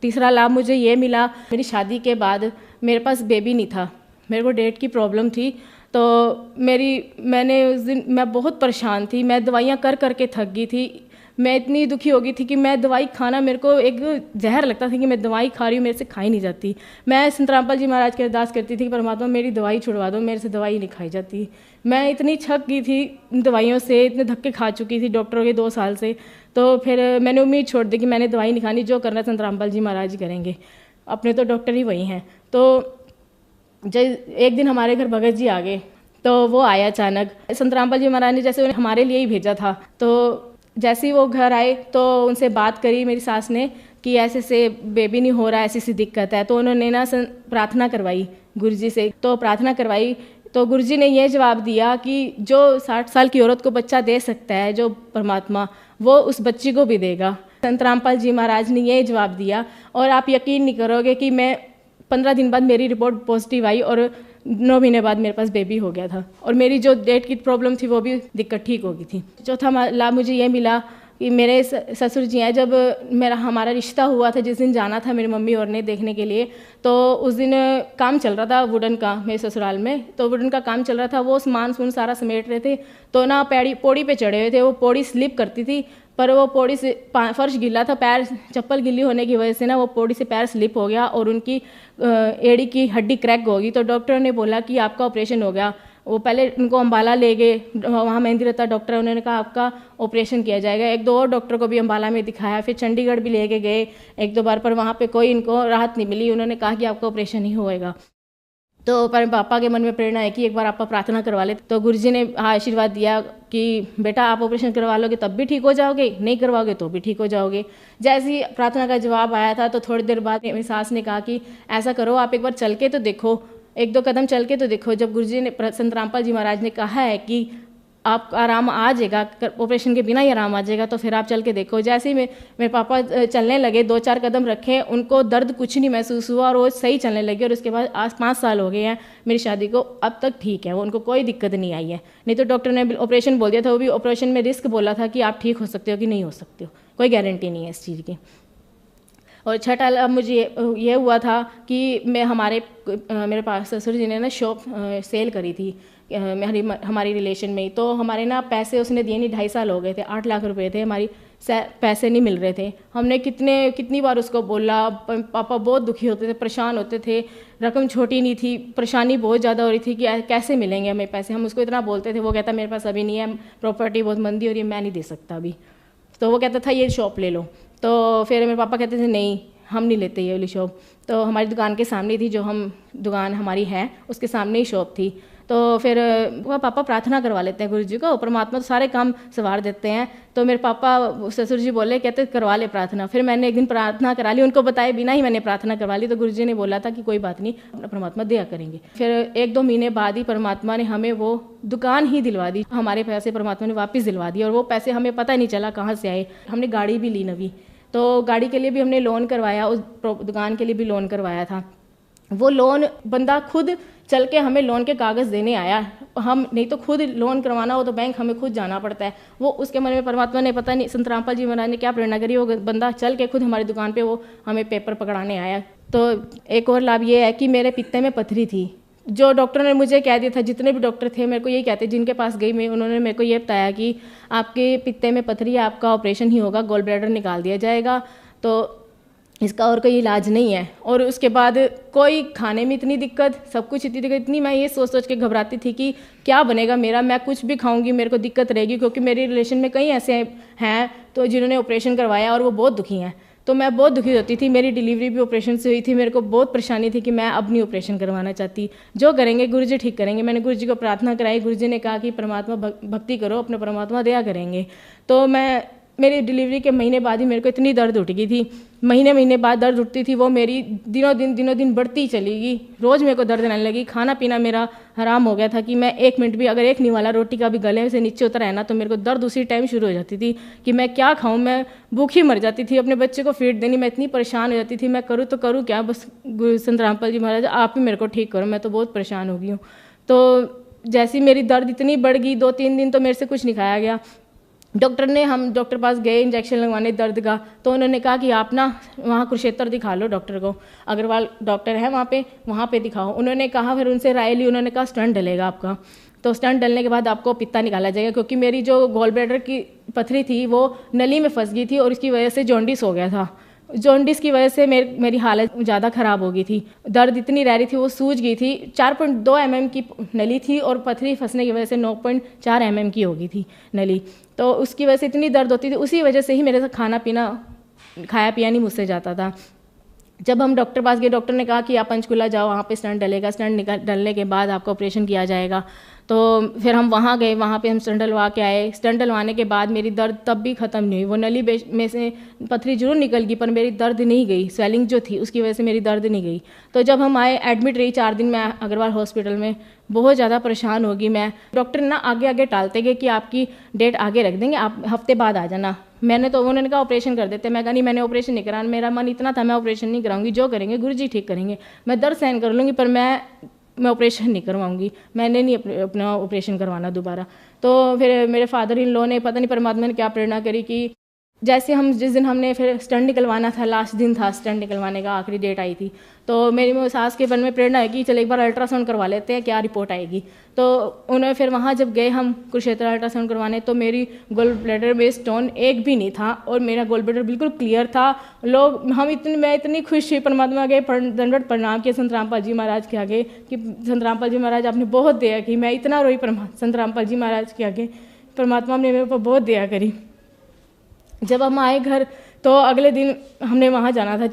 तीसरा लाभ मुझे ये मिला, मेरी शादी के बाद मेरे पास बेबी नहीं था, मेरे को डेट की प्रॉब्लम थी। तो मैंने उस दिन मैं बहुत परेशान थी, मैं दवाइयाँ कर करके थक गई थी। मैं इतनी दुखी हो गई थी कि मैं दवाई खाना, मेरे को एक जहर लगता था कि मैं दवाई खा रही हूँ, मेरे से खाई नहीं जाती। मैं संत रामपाल जी महाराज की अरदास करती थी कि परमात्मा मेरी दवाई छुड़वा दो, मेरे से दवाई नहीं खाई जाती। मैं इतनी थक गई थी दवाइयों से, इतने धक्के खा चुकी थी डॉक्टरों के 2 साल से। तो फिर मैंने उम्मीद छोड़ दी कि मैंने दवाई नहीं खानी, जो करना संत रामपाल जी महाराज करेंगे, अपने तो डॉक्टर ही वही हैं। तो एक दिन हमारे घर भगत जी आ गए, तो वो आया अचानक। संत रामपाल जी महाराज ने जैसे उन्हें हमारे लिए ही भेजा था। तो जैसे ही वो घर आए तो उनसे बात करी मेरी सास ने कि ऐसे से बेबी नहीं हो रहा, ऐसी सी दिक्कत है। तो उन्होंने ना प्रार्थना करवाई गुरुजी से। तो प्रार्थना करवाई तो गुरुजी ने ये जवाब दिया कि जो 60 साल की औरत को बच्चा दे सकता है, जो परमात्मा, वो उस बच्ची को भी देगा। संत रामपाल जी महाराज ने ये जवाब दिया। और आप यकीन नहीं करोगे कि मैं 15 दिन बाद मेरी रिपोर्ट पॉजिटिव आई और 9 महीने बाद मेरे पास बेबी हो गया था, और मेरी जो डेट की प्रॉब्लम थी वो भी दिक्कत ठीक हो गई थी। चौथा लाभ मुझे ये मिला कि मेरे ससुर जी हैं, जब हमारा रिश्ता हुआ था, जिस दिन जाना था मेरी मम्मी और ने देखने के लिए, तो उस दिन काम चल रहा था वुडन का मेरे ससुराल में। तो वुडन का काम चल रहा था, वो सामान सारा समेट रहे थे। तो ना पौड़ी पे चढ़े हुए थे, वो पौड़ी स्लिप करती थी, पर वो पौड़ी से फर्श गिला था, पैर चप्पल गिली होने की वजह से ना वो पौड़ी से पैर स्लिप हो गया और उनकी एड़ी की हड्डी क्रैक हो गई। तो डॉक्टर ने बोला कि आपका ऑपरेशन हो गया। वो पहले उनको अम्बाला ले गए, वहाँ मेहंदी रत्ता डॉक्टर है, उन्होंने कहा आपका ऑपरेशन किया जाएगा। एक दो और डॉक्टर को भी अम्बाला में दिखाया, फिर चंडीगढ़ भी लेके गए एक दो बार, पर वहाँ पे कोई इनको राहत नहीं मिली। उन्होंने कहा कि आपका ऑपरेशन ही होएगा। तो पर पापा के मन में प्रेरणा है कि एक बार आप प्रार्थना करवा ले। तो गुरुजी ने आशीर्वाद दिया कि बेटा आप ऑपरेशन करवा लोगे तब भी ठीक हो जाओगे, नहीं करवाओगे तो भी ठीक हो जाओगे। जैसे ही प्रार्थना का जवाब आया था तो थोड़ी देर बाद मेरी सास ने कहा कि ऐसा करो आप एक बार चल के तो देखो, एक दो कदम चल के तो देखो। जब गुरुजी ने, संत रामपाल जी महाराज ने कहा है कि आप आराम आ जाएगा, ऑपरेशन के बिना ही आराम आ जाएगा, तो फिर आप चल के देखो। जैसे ही मेरे पापा चलने लगे, 2-4 कदम रखे, उनको दर्द कुछ नहीं महसूस हुआ और वो सही चलने लगे। और उसके बाद आज 5 साल हो गए हैं मेरी शादी को, अब तक ठीक है वो, उनको कोई दिक्कत नहीं आई है। नहीं तो डॉक्टर ने ऑपरेशन बोल दिया था, वो भी ऑपरेशन में रिस्क बोला था कि आप ठीक हो सकते हो कि नहीं हो सकते हो, कोई गारंटी नहीं है इस चीज़ की। और छठा मुझे ये हुआ था कि मेरे पास ससुर जी ने ना शॉप सेल करी थी हमारी रिलेशन में ही। तो हमारे ना पैसे उसने दिए नहीं, 2.5 साल हो गए थे, 8 लाख रुपए थे, हमारी पैसे नहीं मिल रहे थे। हमने कितनी बार उसको बोला, पापा बहुत दुखी होते थे, परेशान होते थे, रकम छोटी नहीं थी, परेशानी बहुत ज़्यादा हो रही थी कि कैसे मिलेंगे हमें पैसे। हम उसको इतना बोलते थे, वो कहता मेरे पास अभी नहीं है, प्रॉपर्टी बहुत मंदी हो रही है, मैं नहीं दे सकता अभी। तो वो कहता था ये शॉप ले लो। तो फिर मेरे पापा कहते थे नहीं हम नहीं लेते ये वाली शॉप। तो हमारी दुकान के सामने थी, जो दुकान हमारी है उसके सामने ही शॉप थी। तो फिर वो पापा प्रार्थना करवा लेते हैं गुरु जी को, परमात्मा तो सारे काम संवार देते हैं। तो मेरे पापा ससुर जी बोले, कहते करवा ले प्रार्थना। फिर मैंने एक दिन प्रार्थना करा ली, उनको बताए बिना ही मैंने प्रार्थना करवा ली। तो गुरु जी ने बोला था कि कोई बात नहीं, परमात्मा दया करेंगे। फिर 1-2 महीने बाद ही परमात्मा ने हमें वो दुकान ही दिलवा दी, हमारे पैसे परमात्मा ने वापस दिलवा दिए। और वो पैसे हमें पता नहीं चला कहाँ से आए। हमने गाड़ी भी ली नवी, तो गाड़ी के लिए भी हमने लोन करवाया, उस दुकान के लिए भी लोन करवाया था। वो लोन बंदा खुद चल के हमें लोन के कागज़ देने आया, हम नहीं तो खुद लोन करवाना हो तो बैंक हमें खुद जाना पड़ता है। वो उसके मन में परमात्मा ने पता नहीं संत रामपाल जी महाराज ने क्या प्रेरणा करी, वो बंदा चल के खुद हमारी दुकान पे वो हमें पेपर पकड़ाने आया। तो एक और लाभ ये है कि मेरे पित्ते में पथरी थी, जो डॉक्टर ने मुझे कह दिया था, जितने भी डॉक्टर थे मेरे को यही कहते, जिनके पास गई मैं, उन्होंने मेरे को ये बताया कि आपके पित्ते में पथरी है, आपका ऑपरेशन ही होगा, गॉल ब्लैडर निकाल दिया जाएगा, तो इसका और कोई इलाज नहीं है। और उसके बाद कोई खाने में इतनी दिक्कत, सब कुछ इतनी दिक्कत, इतनी मैं ये सोच के घबराती थी कि क्या बनेगा मेरा, मैं कुछ भी खाऊंगी मेरे को दिक्कत रहेगी। क्योंकि मेरे रिलेशन में कई ऐसे हैं तो जिन्होंने ऑपरेशन करवाया और वो बहुत दुखी हैं, तो मैं बहुत दुखी होती थी। मेरी डिलीवरी भी ऑपरेशन से हुई थी, मेरे को बहुत परेशानी थी कि मैं अब नहीं ऑपरेशन करवाना चाहती, जो करेंगे गुरुजी ठीक करेंगे। मैंने गुरुजी को प्रार्थना कराई, गुरुजी ने कहा कि परमात्मा भक्ति करो, अपने परमात्मा दया करेंगे। तो मेरी डिलीवरी के महीने बाद ही मेरे को इतनी दर्द उठ गई थी, महीने बाद दर्द उठती थी, वो मेरी दिनों दिन बढ़ती चली गई। रोज़ मेरे को दर्द आने लगी, खाना पीना मेरा हराम हो गया था कि मैं 1 मिनट भी, अगर एक निवाला रोटी का भी गले से नीचे उतर है ना, तो मेरे को दर्द उसी टाइम शुरू हो जाती थी कि मैं क्या खाऊं, मैं भूखी मर जाती थी। अपने बच्चे को फीड देनी, मैं इतनी परेशान हो जाती थी, मैं करूँ तो करूँ क्या। बस संत रामपाल जी महाराज आप ही मेरे को ठीक करो, मैं तो बहुत परेशान हो गई हूँ। तो जैसी मेरी दर्द इतनी बढ़ गई, 2-3 दिन तो मेरे से कुछ नहीं खाया गया। हम डॉक्टर पास गए इंजेक्शन लगवाने दर्द का, तो उन्होंने कहा कि आप ना वहाँ कुरुक्षेत्र दिखा लो डॉक्टर को, अग्रवाल डॉक्टर है वहाँ पे दिखाओ। उन्होंने कहा, फिर उनसे राय ली, उन्होंने कहा स्टंट डलेगा आपका। तो स्टंट डलने के बाद आपको पित्ता निकाला जाएगा, क्योंकि मेरी जो गॉल ब्लैडर की पथरी थी वो नली में फंस गई थी और इसकी वजह से जॉन्डिस हो गया था। जॉन्डिस की वजह से मेरी हालत ज़्यादा ख़राब हो गई थी, दर्द इतनी रह रही थी, वो सूज गई थी। 4.2 mm की नली थी और पथरी फंसने की वजह से 9.4 mm की हो गई थी नली, तो उसकी वजह से इतनी दर्द होती थी। उसी वजह से ही मेरे से खाया पिया नहीं मुझसे जाता था। जब हम डॉक्टर पास गए, डॉक्टर ने कहा कि आप पंचकुला जाओ, वहाँ पे स्टंट डलेगा, स्टंट डलने के बाद आपका ऑपरेशन किया जाएगा। तो फिर हम वहाँ गए, वहाँ पे हम स्टंट डलवा के आए। स्टंट डलवाने के बाद मेरी दर्द तब भी ख़त्म नहीं हुई। वो नली में से पथरी जरूर निकल गई, पर मेरी दर्द नहीं गई, स्वेलिंग जो थी उसकी वजह से मेरी दर्द नहीं गई। तो जब हम आए, एडमिट रही 4 दिन मैं अग्रवाल हॉस्पिटल में, बहुत ज़्यादा परेशान होगी मैं। डॉक्टर ना आगे टालते गए कि आपकी डेट आगे रख देंगे, आप हफ्ते बाद आ जाना। उन्होंने कहा ऑपरेशन कर देते, मैं कहा नहीं, मैंने ऑपरेशन नहीं कराना, मेरा मन इतना था मैं ऑपरेशन नहीं कराऊंगी, जो करेंगे गुरुजी ठीक करेंगे, मैं दर्द सहन कर लूँगी, पर मैं ऑपरेशन नहीं करवाऊंगी, मैंने नहीं अपना ऑपरेशन करवाना दोबारा। तो फिर मेरे फादर इन लॉ ने, पता नहीं परमात्मा ने क्या प्रेरणा करी कि जैसे हम जिस दिन हमने फिर स्टंट निकलवाना था, लास्ट दिन था स्टंट निकलवाने का, आखिरी डेट आई थी, तो मेरी सास के मन में प्रेरणा है कि चल एक बार अल्ट्रासाउंड करवा लेते हैं, क्या रिपोर्ट आएगी। तो उन्हें फिर वहाँ जब गए हम कुरुक्षेत्र अल्ट्रासाउंड करवाने, तो मेरी गोल ब्लैडर में स्टोन एक भी नहीं था और मेरा गोल ब्लैडर बिल्कुल क्लियर था। मैं इतनी खुश हुई, परमात्मा के दंडवत प्रणाम किए संत रामपाल जी महाराज के आगे कि संत रामपाल जी महाराज आपने बहुत दया की। मैं इतना रोई संत रामपाल जी महाराज के आगे, परमात्मा ने मेरे ऊपर बहुत दया करी। जब हम आए घर तो अगले दिन हमने वहाँ जाना था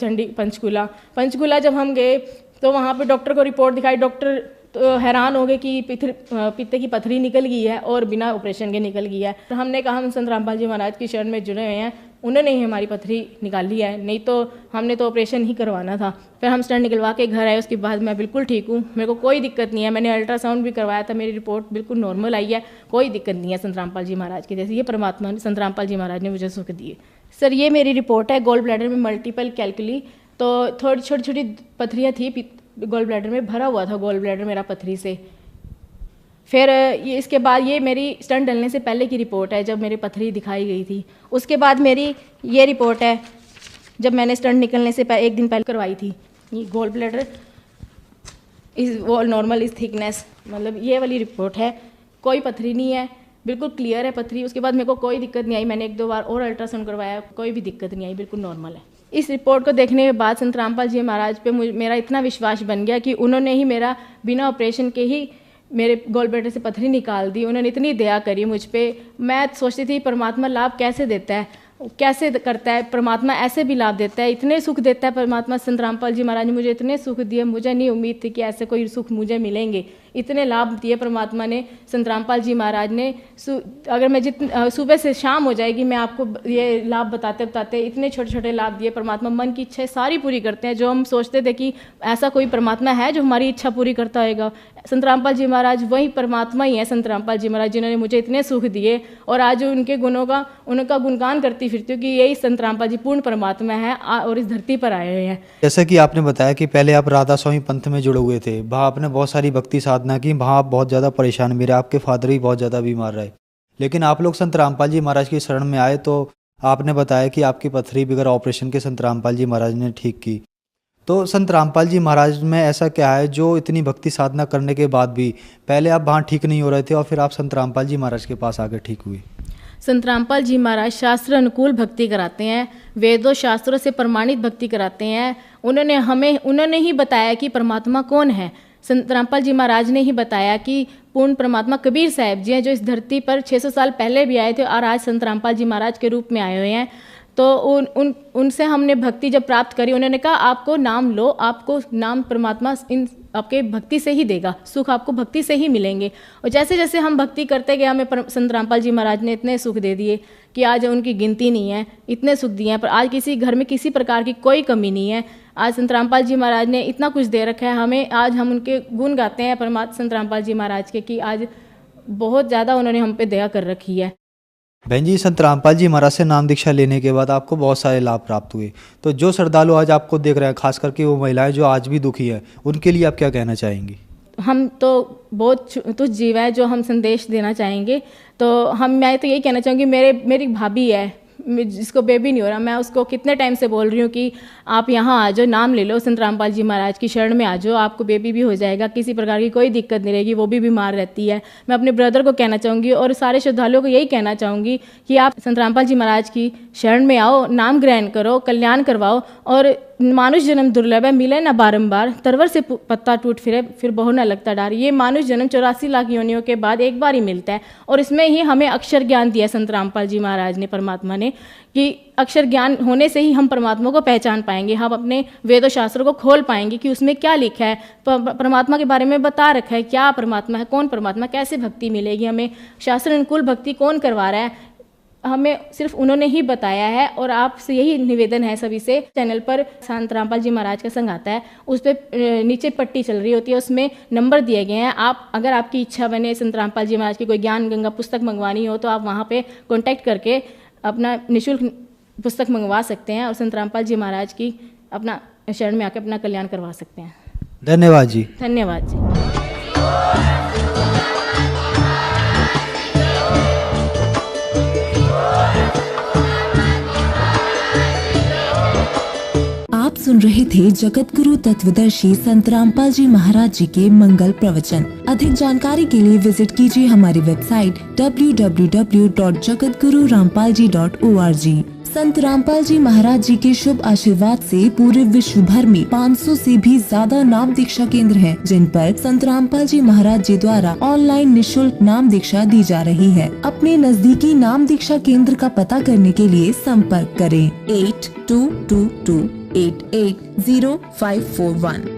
पंचकूला जब हम गए तो वहाँ पे डॉक्टर को रिपोर्ट दिखाई। डॉक्टर तो हैरान हो गए कि पित्ते की पथरी निकल गई है और बिना ऑपरेशन के निकल गई है। तो हमने कहा हम संत रामपाल जी महाराज की शरण में जुड़े हुए हैं, उन्होंने ही हमारी पथरी निकाली है, नहीं तो हमने तो ऑपरेशन ही करवाना था। फिर हम स्टंट निकलवा के घर आए, उसके बाद मैं बिल्कुल ठीक हूँ, मेरे को कोई दिक्कत नहीं है। मैंने अल्ट्रासाउंड भी करवाया था, मेरी रिपोर्ट बिल्कुल नॉर्मल आई है, कोई दिक्कत नहीं है संत रामपाल जी महाराज की। जैसे ये परमात्मा संत रामपाल जी महाराज ने मुझे सुख दिए। सर ये मेरी रिपोर्ट है, गोल ब्लैडर में मल्टीपल कैलकुली, तो थोड़ी छोटी छोटी पथरियाँ थी गोल ब्लैडर में, भरा हुआ था गोल ब्लैडर मेरा पथरी से। फिर इसके बाद ये मेरी स्टंट डलने से पहले की रिपोर्ट है, जब मेरी पथरी दिखाई गई थी। उसके बाद मेरी ये रिपोर्ट है, जब मैंने स्टंट निकलने से एक दिन पहले करवाई थी। ये गोल ब्लैडर इस वो नॉर्मल इस थिकनेस, मतलब ये वाली रिपोर्ट है, कोई पथरी नहीं है, बिल्कुल क्लियर है पथरी। उसके बाद मेरे को कोई दिक्कत नहीं आई, मैंने 1-2 बार और अल्ट्रासाउंड करवाया, कोई भी दिक्कत नहीं आई, बिल्कुल नॉर्मल है। इस रिपोर्ट को देखने के बाद संत रामपाल जी महाराज पे मेरा इतना विश्वास बन गया कि उन्होंने ही मेरा बिना ऑपरेशन के ही मेरे गोल ब्लैडर से पथरी निकाल दी। उन्होंने इतनी दया करी मुझ पे। मैं सोचती थी परमात्मा लाभ कैसे देता है, कैसे करता है, परमात्मा ऐसे भी लाभ देता है, इतने सुख देता है परमात्मा। संत रामपाल जी महाराज ने मुझे इतने सुख दिए, मुझे नहीं उम्मीद थी कि ऐसे कोई सुख मुझे मिलेंगे। इतने लाभ दिए परमात्मा ने, संत रामपाल जी महाराज ने। अगर मैं सुबह से शाम हो जाएगी, मैं आपको ये लाभ बताते बताते इतने छोटे छोटे लाभ दिए परमात्मा। मन की इच्छाएं सारी पूरी करते हैं। जो हम सोचते थे कि ऐसा कोई परमात्मा है जो हमारी इच्छा पूरी करता होगा, संत रामपाल जी महाराज वही परमात्मा ही है। संत रामपाल जी महाराज जिन्होंने मुझे इतने सुख दिए और आज उनके गुणों का उनका गुणगान करती फिरती हूँ कि यही संत रामपाल जी पूर्ण परमात्मा है और इस धरती पर आए हुए हैं। जैसा कि आपने बताया कि पहले आप राधा स्वामी पंथ में जुड़े हुए थे, वहाँ आपने बहुत सारी भक्ति साधना की, वहाँ आप बहुत ज़्यादा परेशान भी रहे, आपके फादर भी बहुत ज़्यादा बीमार रहे, लेकिन आप लोग संत रामपाल जी महाराज की शरण में आए तो आपने बताया कि आपकी पथरी बगैर ऑपरेशन के संत रामपाल जी महाराज ने ठीक की। तो संत रामपाल जी महाराज में ऐसा क्या है जो इतनी भक्ति साधना करने के बाद भी पहले आप वहाँ ठीक नहीं हो रहे थे और फिर आप संत रामपाल जी महाराज के पास आकर ठीक हुए? संत रामपाल जी महाराज शास्त्र अनुकूल भक्ति कराते हैं, वेदों शास्त्रों से प्रमाणित भक्ति कराते हैं। उन्होंने ही बताया कि परमात्मा कौन है। संत रामपाल जी महाराज ने ही बताया कि पूर्ण परमात्मा कबीर साहब जी हैं, जो इस धरती पर 600 साल पहले भी आए थे और आज संत रामपाल जी महाराज के रूप में आए हुए हैं। तो उनसे हमने भक्ति जब प्राप्त करी, उन्होंने कहा आपको नाम लो, आपको नाम परमात्मा इन आपके भक्ति से ही देगा, सुख आपको भक्ति से ही मिलेंगे। और जैसे जैसे हम भक्ति करते गए, हमें संत रामपाल जी महाराज ने इतने सुख दे दिए कि आज उनकी गिनती नहीं है, इतने सुख दिए हैं। पर आज किसी घर में किसी प्रकार की कोई कमी नहीं है। आज संत रामपाल जी महाराज ने इतना कुछ दे रखा है हमें, आज हम उनके गुण गाते हैं परमात्मा संत रामपाल जी महाराज के कि आज बहुत ज़्यादा उन्होंने हम पे दया कर रखी है। बहन जी, संत रामपाल जी महाराज से नाम दीक्षा लेने के बाद आपको बहुत सारे लाभ प्राप्त हुए, तो जो श्रद्धालु आज आपको देख रहे हैं, खास करके वो महिलाएं जो आज भी दुखी है, उनके लिए आप क्या कहना चाहेंगी? हम तो बहुत तुच्छ जीव है जो हम संदेश देना चाहेंगे। तो मैं तो यही कहना चाहूँगी, मेरी भाभी है जिसको बेबी नहीं हो रहा, मैं उसको कितने टाइम से बोल रही हूँ कि आप यहाँ आ जाओ, नाम ले लो, संत रामपाल जी महाराज की शरण में आ जाओ, आपको बेबी भी हो जाएगा, किसी प्रकार की कोई दिक्कत नहीं रहेगी। वो भी बीमार रहती है। मैं अपने ब्रदर को कहना चाहूँगी और सारे श्रद्धालुओं को यही कहना चाहूँगी कि आप संत रामपाल जी महाराज की शरण में आओ, नाम ग्रहण करो, कल्याण करवाओ। और मानुष जन्म दुर्लभ है, मिले ना बारंबार, तरवर से पत्ता टूट फिरे फिर बहु न लगता डार। ये मानुष जन्म 84 लाख योनियों के बाद एक बार ही मिलता है और इसमें ही हमें अक्षर ज्ञान दिया संत रामपाल जी महाराज ने, परमात्मा ने, कि अक्षर ज्ञान होने से ही हम परमात्मा को पहचान पाएंगे, हम अपने वेदों शास्त्रों को खोल पाएंगे कि उसमें क्या लिखा है, परमात्मा के बारे में बता रखा है, क्या परमात्मा है, कौन परमात्मा, कैसे भक्ति मिलेगी, हमें शास्त्र अनुकूल भक्ति कौन करवा रहा है, हमें सिर्फ उन्होंने ही बताया है। और आपसे यही निवेदन है सभी से, चैनल पर संत रामपाल जी महाराज का संग आता है, उस पर नीचे पट्टी चल रही होती है, उसमें नंबर दिए गए हैं। आप अगर आपकी इच्छा बने संत रामपाल जी महाराज की कोई ज्ञान गंगा पुस्तक मंगवानी हो तो आप वहाँ पे कांटेक्ट करके अपना निःशुल्क पुस्तक मंगवा सकते हैं और संत रामपाल जी महाराज की अपना शरण में आकर अपना कल्याण करवा सकते हैं। धन्यवाद जी। धन्यवाद जी। सुन रहे थे जगत गुरु तत्वदर्शी संत रामपाल जी महाराज जी के मंगल प्रवचन। अधिक जानकारी के लिए विजिट कीजिए हमारी वेबसाइट www.jagatgururampalji.org। संत रामपाल जी महाराज जी के शुभ आशीर्वाद से पूरे विश्व भर में 500 से भी ज्यादा नाम दीक्षा केंद्र हैं, जिन पर संत रामपाल जी महाराज जी द्वारा ऑनलाइन निशुल्क नाम दीक्षा दी जा रही है। अपने नजदीकी नाम दीक्षा केंद्र का पता करने के लिए संपर्क करें 8222880541।